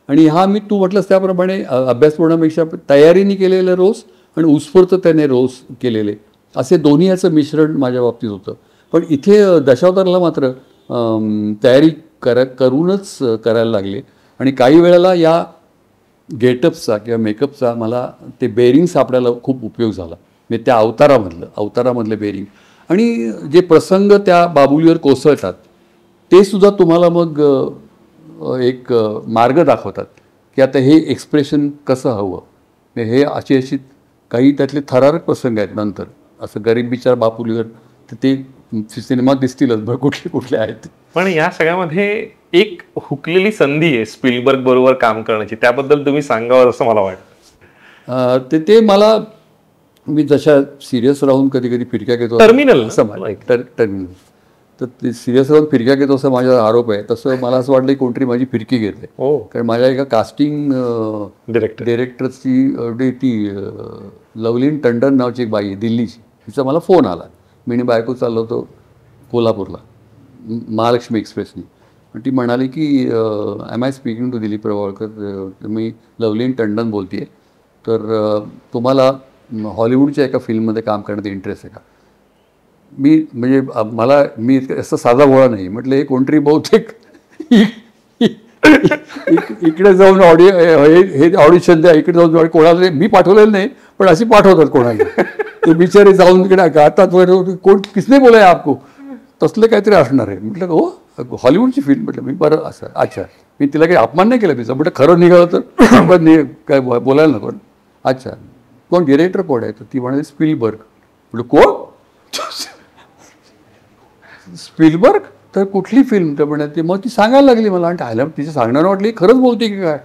आणि मी तू म्हटलंस त्याप्रमाणे अभ्यासपूर्णापेक्षा तयारीने केलेले रोज आणि उत्स्फूर्त त्याने रोज केलेले असे दोन्ही याचं मिश्रण माझ्या बाबतीत होतं. पण इथे दशावताराला मात्र तयारी करूनच करायला लागले. आणि काही वेळेला या गेटअपचा किंवा मेकअपचा मला ते बेरिंग सापडायला खूप उपयोग झाला. म्हणजे त्या अवतारामधले बेरिंग आणि जे प्रसंग त्या बाबुलीवर कोसळतात ते सुद्धा तुम्हाला मग एक मार्ग दाखवतात की आता हे एक्सप्रेशन कसं हवं. हे अशी काही त्यातले थरारक प्रसंग आहेत. नंतर असं गरीब बिचार बापुलीवर तर ते सिनेमात दिसतीलच बरं कुठले आहेत. पण या सगळ्यामध्ये एक हुकलेली संधी आहे स्पिलबर्ग बरोबर काम करण्याची, त्याबद्दल तुम्ही सांगावं असं मला वाटतं. ते मला मी जशा सिरियस राहून कधी कधी फिरक्या घेतो टर्मिनल टर्मिनल तर ते सिरियस राहून फिरक्या घेतो असं माझा आरोप आहे. तसं मला असं वाटलं की कोणतरी माझी फिरकी घेते. कारण माझ्या एका कास्टिंग डिरेक्टरची ती लवलीन टंडन नावाची एक बाई आहे दिल्लीची, तिचा मला फोन आला. मी बायको चाललो होतो कोल्हापूरला महालक्ष्मी एक्सप्रेसनी. ती म्हणाली की am I speaking to Dilip Prabhavalkar, मी लवलीन टंडन बोलते आहे, तर तुम्हाला हॉलिवूडच्या एका फिल्ममध्ये काम करण्यात इंटरेस्ट आहे का. मी असं साधा भोळा नाही. म्हटलं हे कोणतरी बहुतेक इकडे जाऊन हे ऑडिशन द्या, इकडे जाऊन कोणाला मी पाठवलेलं नाही पण अशी पाठवतात कोणाला. ते बिचारे जाऊन इकडे गातात वगैरे, कोण किसने बोलाय आपको, तसलं काहीतरी असणार आहे. म्हटलं हो हॉलिवूडची फिल्म. म्हटलं मी बरं असं अच्छा. मी तिला काही अपमान नाही केला तिचा. म्हटलं खरं निघालं तर काय बोलायला नको. अच्छा कोण डिरेक्टर कोण आहे. तर ती म्हणाली स्पिलबर्ग. म्हटलं कोण स्पिलबर्ग, तर कुठली फिल्म तर म्हणते. मग ती सांगायला लागली मला. आणि आयला तिचं सांगण्यानं वाटली खरंच बोलते की काय.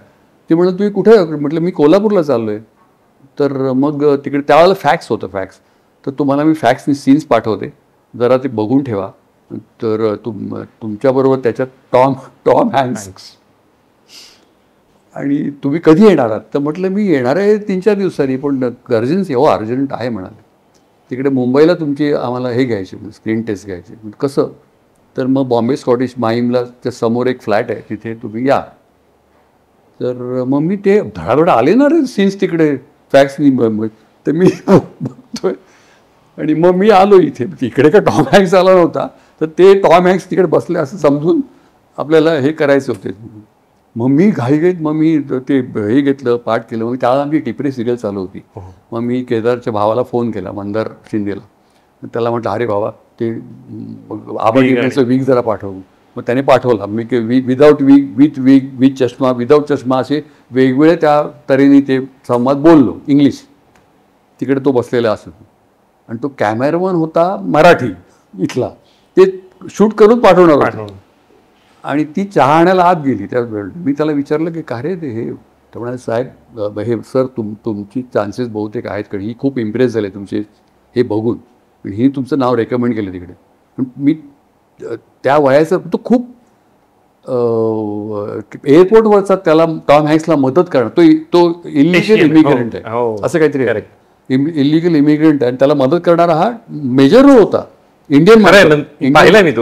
ती म्हणत तुम्ही कुठे आहे? म्हटलं मी कोल्हापूरला चाललो आहे. तर मग तिकडे त्यावेळेला फॅक्स होतं, फॅक्स. तर तुम्हाला मी फॅक्सनी सीन्स पाठवते, जरा ते बघून ठेवा. तर तुमच्याबरोबर त्याच्यात टॉम हँक्स आणि तुम्ही कधी येणार आहात? तर म्हटलं मी येणार आहे 3-4 दिवसांनी, पण अर्जन्सी हो अर्जंट आहे म्हणाले. तिकडे मुंबईला तुमची आम्हाला हे घ्यायची, स्क्रीन टेस्ट घ्यायची. कसं? तर मग बॉम्बे स्कॉटिश माईमला त्या समोर एक फ्लॅट आहे, तिथे तुम्ही या. तर मग मी ते धडाधड आले ना रे सीन्स तिकडे फॅक्सनी. तर मी बघतोय आणि मग मी आलो इथे. तिकडे का टॉम हँक्स आला नव्हता, तर ते टॉम हँक्स तिकडे बसले असं समजून आपल्याला हे करायचे होते. मग मी घाईघाईत मग मी ते हे घेतलं, पाठ केलं. मग त्यावेळेला आमची टिपरी सिरियल चालू होती. मग मी केदारच्या भावाला फोन केला, मंदार शिंदेला. त्याला म्हटलं अरे बाबा ते आबाजीचं वीक जरा पाठवू. मग त्याने पाठवला. मी विदाऊट वीक, विथ चष्मा, विदाऊट चष्मा, असे वेगवेगळे त्या तऱ्हेने ते संवाद बोललो इंग्लिश. तिकडे तो बसलेला असतो आणि तो कॅमेरामन होता मराठी इथला, ते शूट करून पाठवणार होता. आणि ती चहा आणायला आत गेली. त्या मी त्याला विचारलं की का रे ते हे? तर म्हणाले साहेब हे सर तुमची चान्सेस बहुतेक आहेत, कारण ही खूप इम्प्रेस झाले तुमचे हे बघून, ही तुमचं नाव रेकमेंड केलं तिकडे. पण मी त्या वयाचं तो खूप एअरपोर्टवरचा त्याला टॉम हँक्सला मदत करणार, तो इलिगल इमिग्रंट आहे असं काहीतरी आहे, इलिगल इमिग्रंट आहे आणि त्याला मदत करणारा हा मेजर रोल होता इंडियन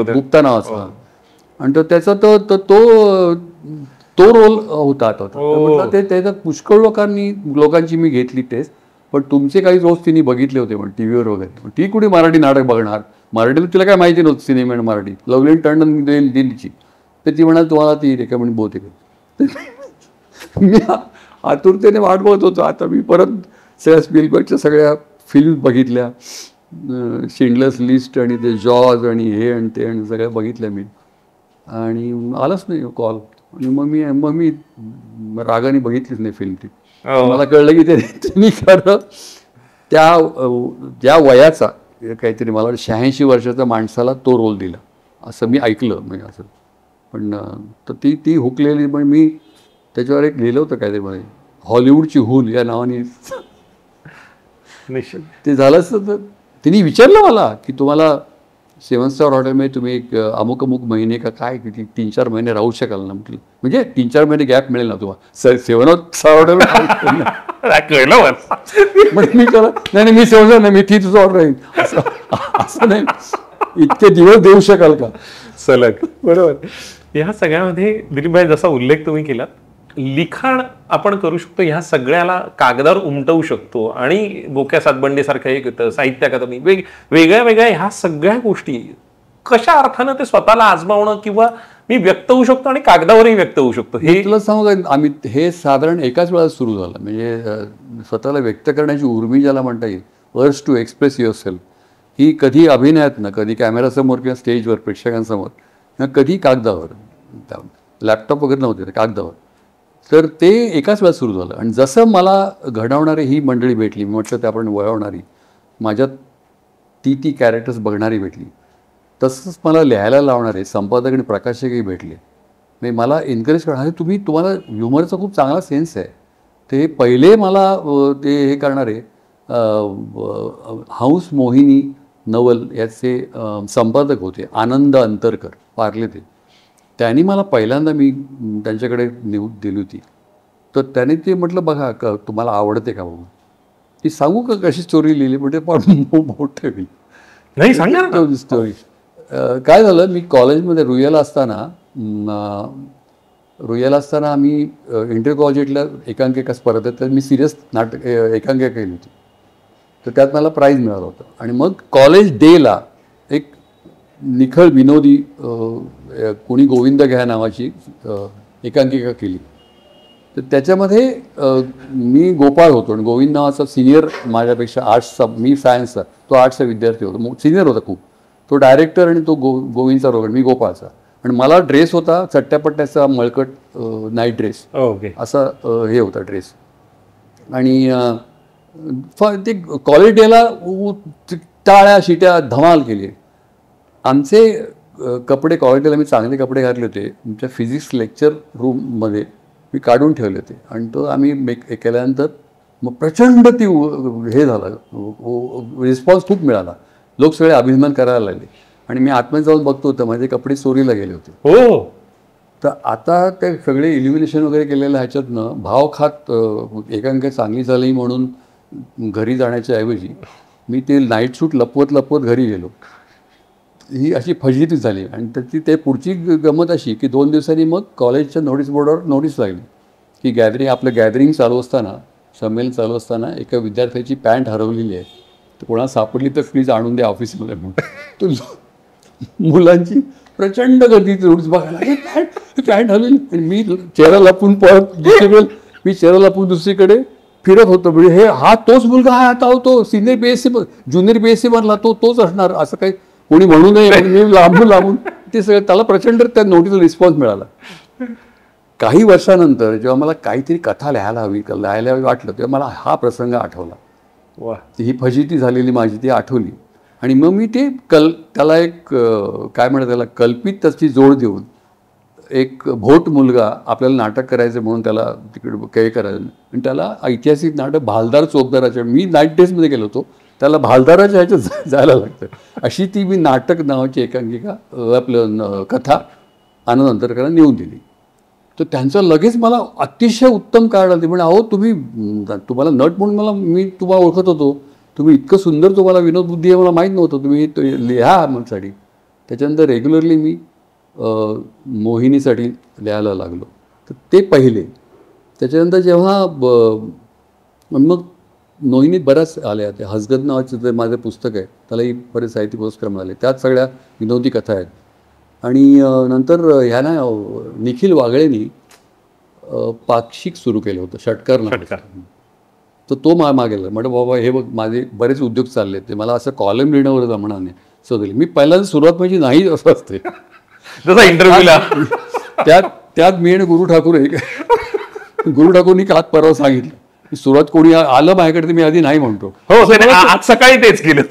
गुप्ता नावाचा. आणि तो त्याचा तो रोल होता. ते त्याच्यात पुष्कळ लोकांची मी घेतली टेस्ट, पण तुमचे काही रोज तिने बघितले होते पण टी व्हीवर वगैरे. ती कुठे मराठी नाटक बघणार, मराठीला तिला काय माहिती नव्हतं सिनेमा आणि मराठी. लवली टंडन दिल्लीची, तर ती म्हणाल तुम्हाला ती रेकमेंड बहुतेक. मी आतुरतेने वाट बघत होतो. आता मी परत सगळ्या स्पिलबर्गच्या सगळ्या फिल्म बघितल्या, शिंडलर्स लिस्ट आणि ते जॉज आणि हे आणि ते आणि सगळ्या बघितल्या मी, आणि आलाच नाही कॉल. आणि मग मी रागाने बघितलीच नाही फिल्म ती. मला कळलं की त्यांनी खरं त्या वयाचा काहीतरी मला 86 वर्षाच्या माणसाला तो रोल दिला असं मी ऐकलं. म्हणजे असं पण तर ती हुकलेली. पण मी त्याच्यावर एक लिहिलं होतं काहीतरी मला, हॉलिवूडची हूल या नावाने. ते झालं असतं तर तिने विचारलं मला की तुम्हाला 7 स्टार हॉटेलमध्ये तुम्ही एक अमुक महिने का काय किती 3-4 महिने राहू शकाल ना? म्हटलं म्हणजे 3-4 महिने गॅप मिळेल ना तुम्हाला 7 स्टार हॉटेल कळलं. म्हणजे मी करा नाही मी 7 नाही, मी 3 ऑर्डर राहील असं नाही, इतके दिवस देऊ शकाल का सलग? बरोबर. ह्या सगळ्यामध्ये दिलीपभाई जसा उल्लेख तुम्ही केलात, लिखाण आपण करू शकतो, ह्या सगळ्याला कागदावर उमटवू शकतो. आणि बोक्या सातबंडीसारखं एक येतं, साहित्य अकादमी, वेगळ्या वेगळ्या ह्या सगळ्या गोष्टी कशा अर्थानं ते स्वतःला आजमावणं किंवा मी व्यक्त होऊ शकतो आणि कागदावरही व्यक्त होऊ शकतो. हे तुला सांगू का, आम्ही हे साधारण एकाच वेळा सुरू झालं. म्हणजे स्वतःला व्यक्त करण्याची उर्मी ज्याला म्हणता येईल, urge to express yourself, ही कधी अभिनयात ना, कधी कॅमेरासमोर किंवा स्टेजवर प्रेक्षकांसमोर ना, कधी कागदावर, लॅपटॉप वगैरे नव्हते, कागदावर. तर ते एकाच वेळा सुरू झालं. आणि जसं मला घडवणारी ही मंडळी भेटली, मी म्हटलं ते आपण वळवणारी, माझ्यात ती कॅरेक्टर्स बघणारी भेटली, तसंच मला लिहायला लावणारे संपादक आणि प्रकाशकही भेटले. म्हणजे मला एनकरेज करणारे, तुम्हाला ह्युमरचा खूप चांगला सेन्स आहे. ते पहिले मला ते हे करणारे हंस मोहिनी नवल याचे संपादक होते, आनंद अंतरकर पारले. त्यांनी मला पहिल्यांदा मी त्यांच्याकडे निवड दिली होती. तर त्याने ते म्हटलं बघा तुम्हाला आवडते का बाबा, ती सांगू का कशी स्टोरी लिहिली? म्हणजे पण मोठं होईल. नाही सांगा स्टोरी. काय झालं, मी कॉलेजमध्ये रुईयाला असताना आम्ही इंटर कॉलेजला एकांकिका स्पर्धेत तर मी सिरियस नाटक एकांकिका केली होती. तर त्यात मला प्राईज मिळालं होतं. आणि मग कॉलेज डेला एक निखळ विनोदी कोणी गोविंद घ्या नावाची एकांकिका केली. तर त्याच्यामध्ये मी गोपाळ होतो आणि गोविंद नावाचा सिनियर माझ्यापेक्षा आर्ट्सचा, मी सायन्सचा, तो आर्ट्सचा विद्यार्थी होता, सिनियर होता खूप. तो डायरेक्टर आणि तो गोविंदचा रोल, मी गोपाळचा. आणि मला ड्रेस होता चट्ट्यापट्ट्याचा मळकट नाईट ड्रेस, असा हे होता ड्रेस. आणि ते कॉलेज डेला टाळ्या शिट्या धमाल केली. आमचे कपडे कॉलेज डेला मी चांगले कपडे घातले होते. आमच्या फिजिक्स लेक्चर रूममध्ये मी काढून ठेवले होते आणि तो आम्ही केल्यानंतर मग प्रचंड ती हे झालं, रिस्पॉन्स खूप मिळाला. लोक सगळे अभिमान करायला लागले आणि मी आतमध्ये जाऊन बघतो तर माझे कपडे चोरीला गेले होते. हो. तर आता ते सगळे इल्युमिनेशन वगैरे केलेलं ह्याच्यातनं भाव खात एकांकी चांगली झाली म्हणून घरी जाण्याच्या ऐवजी मी ते नाईट सूट लपवत लपवत घरी गेलो. ही अशी फजिती झाली आणि त्याची ते पुढची गंमत अशी की 2 दिवसांनी मग कॉलेजच्या नोटीस बोर्डावर नोटीस लागली की आपलं गॅदरिंग चालू असताना, संमेलन चालू असताना एका विद्यार्थ्याची पॅन्ट हरवलेली आहे, तर कोणाला सापडली तर प्लीज आणून द्या ऑफिसमध्ये म्हणून. तो मुलांची प्रचंड गर्दी नोटीस बघायला, पॅन्ट हरवली. आणि मी चेहरा लपून परत दुसरीकडे, दुसरीकडे फिरत होतो. म्हणजे हा तोच मुलगा आहे, आता तो सिनियर BSc ज्युनियर BSc मधला तोच असणार असं काही कोणी म्हणू नये म्हणून मी लांबून ते सगळं, त्याला प्रचंड त्या नोटीसला रिस्पॉन्स मिळाला. काही वर्षानंतर जेव्हा मला काहीतरी कथा लिहायला वाटलं तेव्हा मला हा प्रसंग आठवला. वा. ही फजिती झालेली माझी ती आठवली आणि मग मी ते त्याला एक काय म्हणतात त्याला कल्पित त्याची जोड देऊन एक भोट मुलगा आपल्याला नाटक करायचं म्हणून त्याला तिकडे काही करायचं आणि त्याला ऐतिहासिक नाटक भालदार चोपदाराच्या, मी नाईट ड्रेसमध्ये गेलो होतो, त्याला भालदाराच्या ह्याच्यात जायला लागतं. अशी ती मी नाटक नावाची एकांकिका आपलं कथा आनंद अंतरकरांना नेऊन दिली. तर त्यांचं लगेच मला अतिशय उत्तम कारण आलं. ते म्हणजे अहो तुम्हाला नट म्हणून मी तुम्हाला ओळखत होतो, तुम्ही इतकं सुंदर, तुम्हाला विनोद बुद्धी आहे मला माहीत नव्हतं, तुम्ही लिहा म्हणसाठी. त्याच्यानंतर रेग्युलरली मी मोहिनीसाठी लिहायला लागलो. तर ते पहिले. त्याच्यानंतर जेव्हा मग मोहिनीत बऱ्याच आल्या, ते हसगत नावाचं जे माझं पुस्तक आहे त्यालाही बरेच साहित्य पुरस्कार मिळाले, त्यात सगळ्या विनोदी कथा आहेत. आणि नंतर ह्याना निखिल वागळेनी पाक्षिक सुरू केलं होतं, षटकार नाटक. तर तो मागेला म्हटलं बाबा हे बघ माझे बरेच उद्योग चालले, ते मला असं कॉलम लिहिण्यावर जमणार नाही. सो मी पहिल्यांदा सुरुवात माझी नाही असं असते जसा इंटरव्ह्यूला त्यात मी आणि गुरु ठाकूरनी कात परवा सांगितलं, सुरुवात कोणी आलं माझ्याकडे तर मी आधी नाही म्हणतो. हो, आज सकाळी तेच केलं.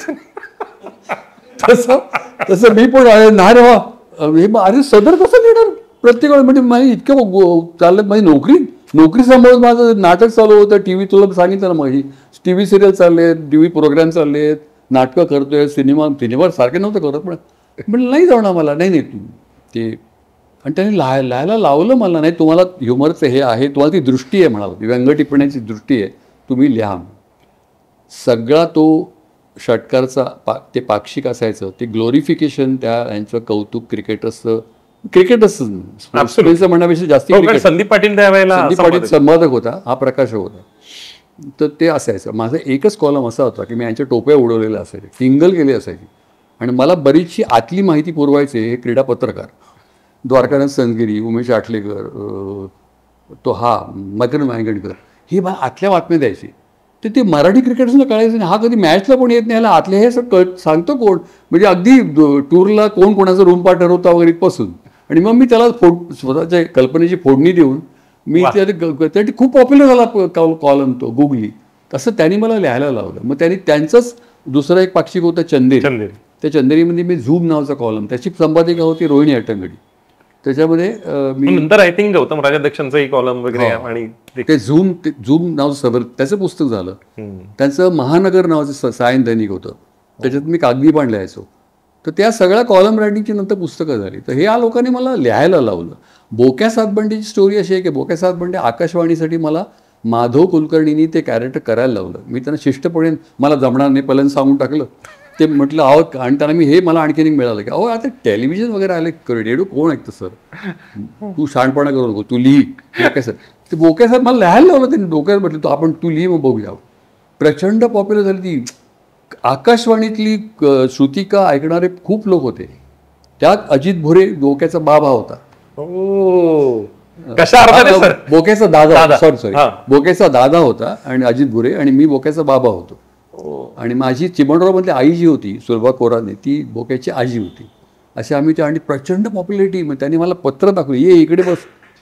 तसं मी पण नाही रे वा, अरे सदर कसं लिहिणार प्रत्येक वेळ. म्हणजे माझी इतकं चाललं, माझी नोकरी सांभाळून माझं नाटक चालू होतं, TV तुला सांगितलं ना, माझी TV सिरियल चालले, TV प्रोग्राम चालले आहेत, नाटकं करतोय, सिनेमा सारखे नव्हतं करत, पण म्हणजे नाही जाणार मला. नाही ते आणि त्यांनी लिहायला लावलं मला. नाही तुम्हाला ह्युमरचं हे आहे, तुम्हाला ती दृष्टी आहे म्हणाला, ती व्यंग टिप्पण्याची दृष्टी आहे, तुम्ही लिहा. सगळा तो षटकारचा ते पाक्षिक असायचं, ते ग्लोरिफिकेशन, त्या यांचं कौतुक क्रिकेटर्सचं म्हणण्यापेक्षा जास्त संदीप पाटील संपादक होता, हा प्रकाशक होता. तर ते असायचं. माझा एकच कॉलम असा होता की मी यांच्या टोप्या उडवलेल्या असायचे, टिंगल केली असायची आणि मला बरीचशी आतली माहिती पुरवायचे हे क्रीडा पत्रकार, द्वारकानाथ संगगिरी, उमेश आठलेकर, तो मकरंद मायगणकर, ही मला आतल्या बातम्या द्यायची. तर ते मराठी क्रिकेटर्सला कळायचं नाही, हा कधी मॅचला पण येत नाही, ह्याला आतल्या हे सगळं सांगतो कोण, म्हणजे अगदी टूरला कोण कोणाचा रूम पार्ट ठरवता वगैरे इथपासून. आणि मग मी त्याला स्वतःच्या कल्पनेची फोडणी देऊन मी त्यासाठी खूप पॉप्युलर झाला कॉलम तो गुगली. तसं त्यांनी मला लिहायला लावलं. मग त्यांनी त्यांचंच दुसरा एक पाक्षिक होता चंदेरी. त्या चंदेरीमध्ये मी झूम नावाचा कॉलम, त्याची संपादिका होती रोहिणी अट्टंगडी. त्याच्यामध्ये मी नंतर आय थिंक गौतम राजाध्यक्षांचा कॉलम वगैरे आणि ते झूम नावाचं त्याचं पुस्तक झालं. त्यांचं महानगर नावाचं सायन दैनिक होतं, त्याच्यात मी कागदी पण लिहायचो. तर त्या सगळ्या कॉलम रायटिंगची नंतर पुस्तकं झाली. तर हे या लोकांनी मला लिहायला लावलं. बोक्या सातबंडीची स्टोरी अशी आहे की बोक्या सातबंडे आकाशवाणीसाठी मला माधव कुलकर्णींनी ते कॅरेक्टर करायला लावलं. मी त्यांना शिष्टपणे मला जमणार नाही पहिल्यांदा सांगून टाकलं. ते म्हटलं अहो, आणि त्यांना मी मला आणखीन एक मिळालं की अहो आता टेलिव्हिजन वगैरे आले, रेडिओ कोण ऐकतं सर, तू शहाणपणा करू नको, तू लिही. काय सर ते बोक्या साहेब मला लिहायला लावलं त्यांनी, डोक्यात म्हटलं आपण तू लिही मग बघूया. प्रचंड पॉप्युलर झाली ती. आकाशवाणीतली श्रुतिका ऐकणारे खूप लोक होते. त्यात अजित भोरे बोक्याचा बाबा होता. बोक्याचा दादा सॉरी बोक्याचा दादा होता आणि अजित भोरे आणि मी बोक्याचा बाबा होतो. आणि माझी चिमणरावमधली आई जी होती सुलभा कोराने, ती बोक्याची आजी होती. असे आम्ही त्या आणि प्रचंड पॉप्युलरिटी. मग त्यांनी मला पत्र दाखवलं, ये इकडे बस,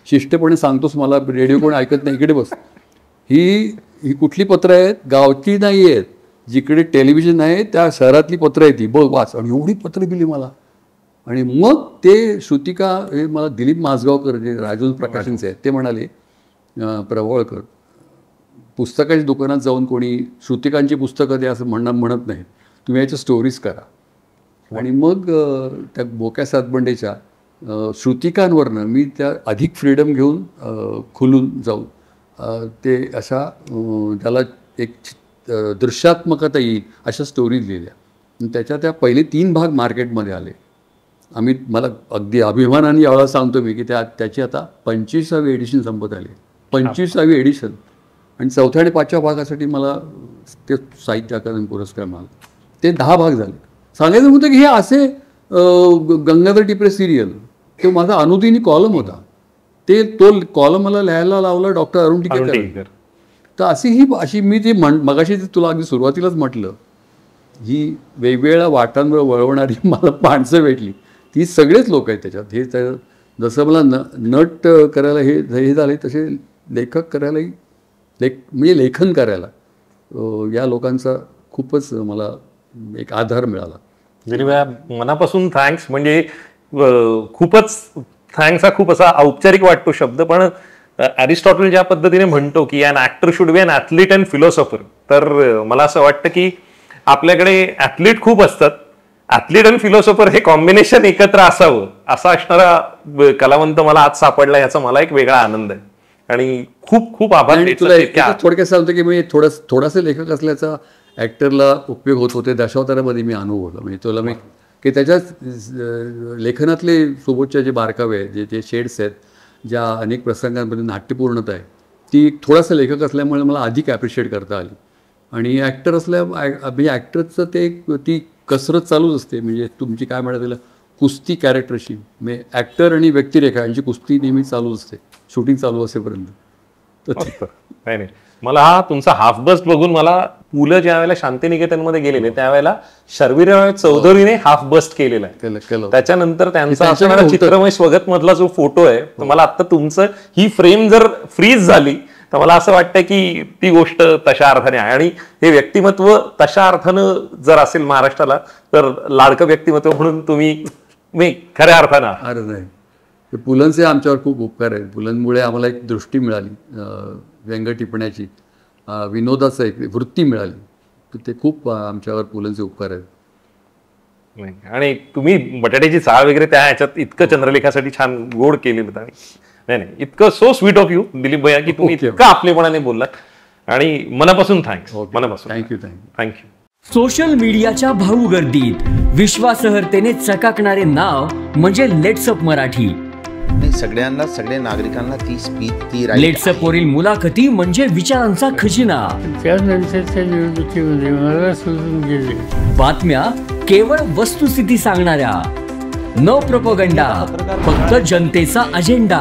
शिष्टपणे सांगतोस मला, रेडिओ कोण ऐकत नाही, इकडे बस. ही कुठली पत्र आहेत, गावची नाही आहेत, जिकडे टेलिव्हिजन आहे त्या शहरातली पत्र आहे ती, बघ वाच. आणि एवढी पत्र दिली मला. आणि मग ते श्रुतिका हे मला दिलीप माजगावकर जे राजू प्रकाशनचे आहेत ते म्हणाले प्रभावळकर, पुस्तकाच्या दुकानात जाऊन कोणी श्रुतिकांची पुस्तकं द्या असं म्हणत नाही, तुम्ही याच्या स्टोरीज करा. आणि मग त्या बोक्या सातबंडेच्या श्रुतिकांवरनं मी त्या अधिक फ्रीडम घेऊन खुलून जाऊन ते अशा त्याला एक दृश्यात्मकता येईल अशा स्टोरीज लिहिल्या. त्याच्या त्या पहिले 3 भाग मार्केटमध्ये आले. मला अगदी अभिमानाने यावेळेला सांगतो मी की त्याची आता 25वी एडिशन संपत आली. 25वी एडिशन. आणि 4थ्या आणि 5व्या भागासाठी मला ते साहित्य अकादमी पुरस्कार मिळाला. ते 10 भाग झाले. सांगायचं होतं की हे असे गंगाधर टिपरे सिरियल, तो माझा अनुदिनी कॉलम होता. तो कॉलम मला लिहायला लावला डॉक्टर अरुण टिकेकर. तर अशी मी ती मगाशी तुला अगदी सुरुवातीलाच म्हटलं, ही वेगवेगळ्या वाटांवर वळवणारी मला माणसं भेटली, ती सगळेच लोक आहेत त्याच्यात. हे जसं मला नट करायला हे झाले, तसे लेखक करायलाही म्हणजे लेखन करायला या लोकांचा खूपच मला एक आधार मिळाला. दिलीप, मनापासून थँक्स. म्हणजे खूपच थँक्स हा खूप असा औपचारिक वाटतो शब्द, पण अरिस्टॉटल ज्या पद्धतीने म्हणतो की an actor should be an athlete and philosopher, तर मला असं वाटतं की आपल्याकडे ॲथलीट खूप असतात, ॲथलीट आणि फिलॉसॉफर हे कॉम्बिनेशन एकत्र असावं असा असणारा कलावंत मला आज सापडला, याचा मला एक वेगळा आनंद आहे. आणि खूप खूप आभार. तुला थोडक्यात सांगतो की मी थोडासा लेखक असल्याचा ॲक्टरला उपयोग होत होते दशावतारामध्ये मी अनुभवलं. म्हणजे तुला मी की त्याच्याच लेखनातले सोबतच्या जे बारकावे आहेत, जे शेड्स आहेत, ज्या अनेक प्रसंगांमध्ये नाट्यपूर्णता आहे, ती थोडासा लेखक असल्यामुळे मला अधिक ॲप्रिशिएट करता आली. आणि ॲक्टर म्हणजे ॲक्टरचं ती कसरत चालूच असते. म्हणजे तुमची काय म्हणतात त्याला कुस्ती कॅरेक्टरशी, म्हणजे ॲक्टर आणि व्यक्तिरेखा यांची कुस्ती नेहमी चालूच असते शूटिंग चालू असेपर्यंत. नाही नाही, मला हा तुमचा हाफ बस्ट बघून मला पुलं ज्या वेळेला शांतिनिकेतनमध्ये गेलेले त्यावेळेला शर्विराव चौधरीने हाफ बस्ट केलेला आहे. त्याच्यानंतर त्यांचा असणारा चित्रमय स्वगत मधला जो फोटो आहे, तर मला आता तुमचं ही फ्रेम जर फ्रीज झाली तर मला असं वाटतं की ती गोष्ट तशा अर्थाने आहे. आणि हे व्यक्तिमत्व तशा अर्थानं जर असेल महाराष्ट्राला, तर लाडकं व्यक्तिमत्व म्हणून तुम्ही खऱ्या अर्थानं. अरे नाही, पुलंचे आमच्यावर खूप उपकार आहेत. पुलंमुळे आम्हाला एक दृष्टी मिळाली, व्यंग टिपण्याची, विनोदाचं एक वृत्ती मिळाली. तर ते खूप आमच्यावर पुलंचे उपकार आहेत. आणि तुम्ही बटाट्याची चाळ वगैरे त्या ह्याच्यात इतकं चंद्रलेखासाठी छान गोड केलेलं होतं. नाही नाही, इतकं so sweet of you Dilip भैया की तुम्ही इतकं आपलेपणाने बोललात. आणि मनापासून थँक्स. मनापासून थँक्यू. सोशल मीडियाच्या भाऊ गर्दीत विश्वासार्हतेने चकाकणारे नाव म्हणजे लेट्सअप मराठी. सगळ्यांना, सगळ्या नागरिकांना ती स्पीच, ती लेट्सअप वरील मुलाखती म्हणजे विचारांचा खजिना. त्यानंतरच्या निवडणुकीमध्ये मला सोडून गेले. बातम्या केवळ वस्तुस्थिती सांगणाऱ्या, न प्रोपगंडा, फक्त जनतेचा अजेंडा.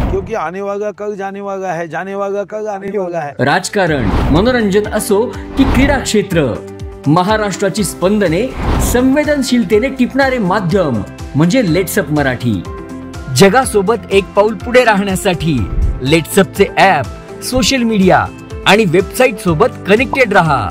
क्योंकि आने वाला कल जाने वाला है, जाने वाला कल आने वाला है. राजकारण, मनोरंजन असो की क्रीडा क्षेत्र, महाराष्ट्राची स्पंदने संवेदनशीलतेने टिपणारे माध्यम म्हणजे लेट्सअप मराठी. जगासोबत एक पाऊल पुढे राहण्यासाठी लेट्सअपचे ॲप, सोशल मीडिया आणि वेबसाईट सोबत कनेक्टेड रहा.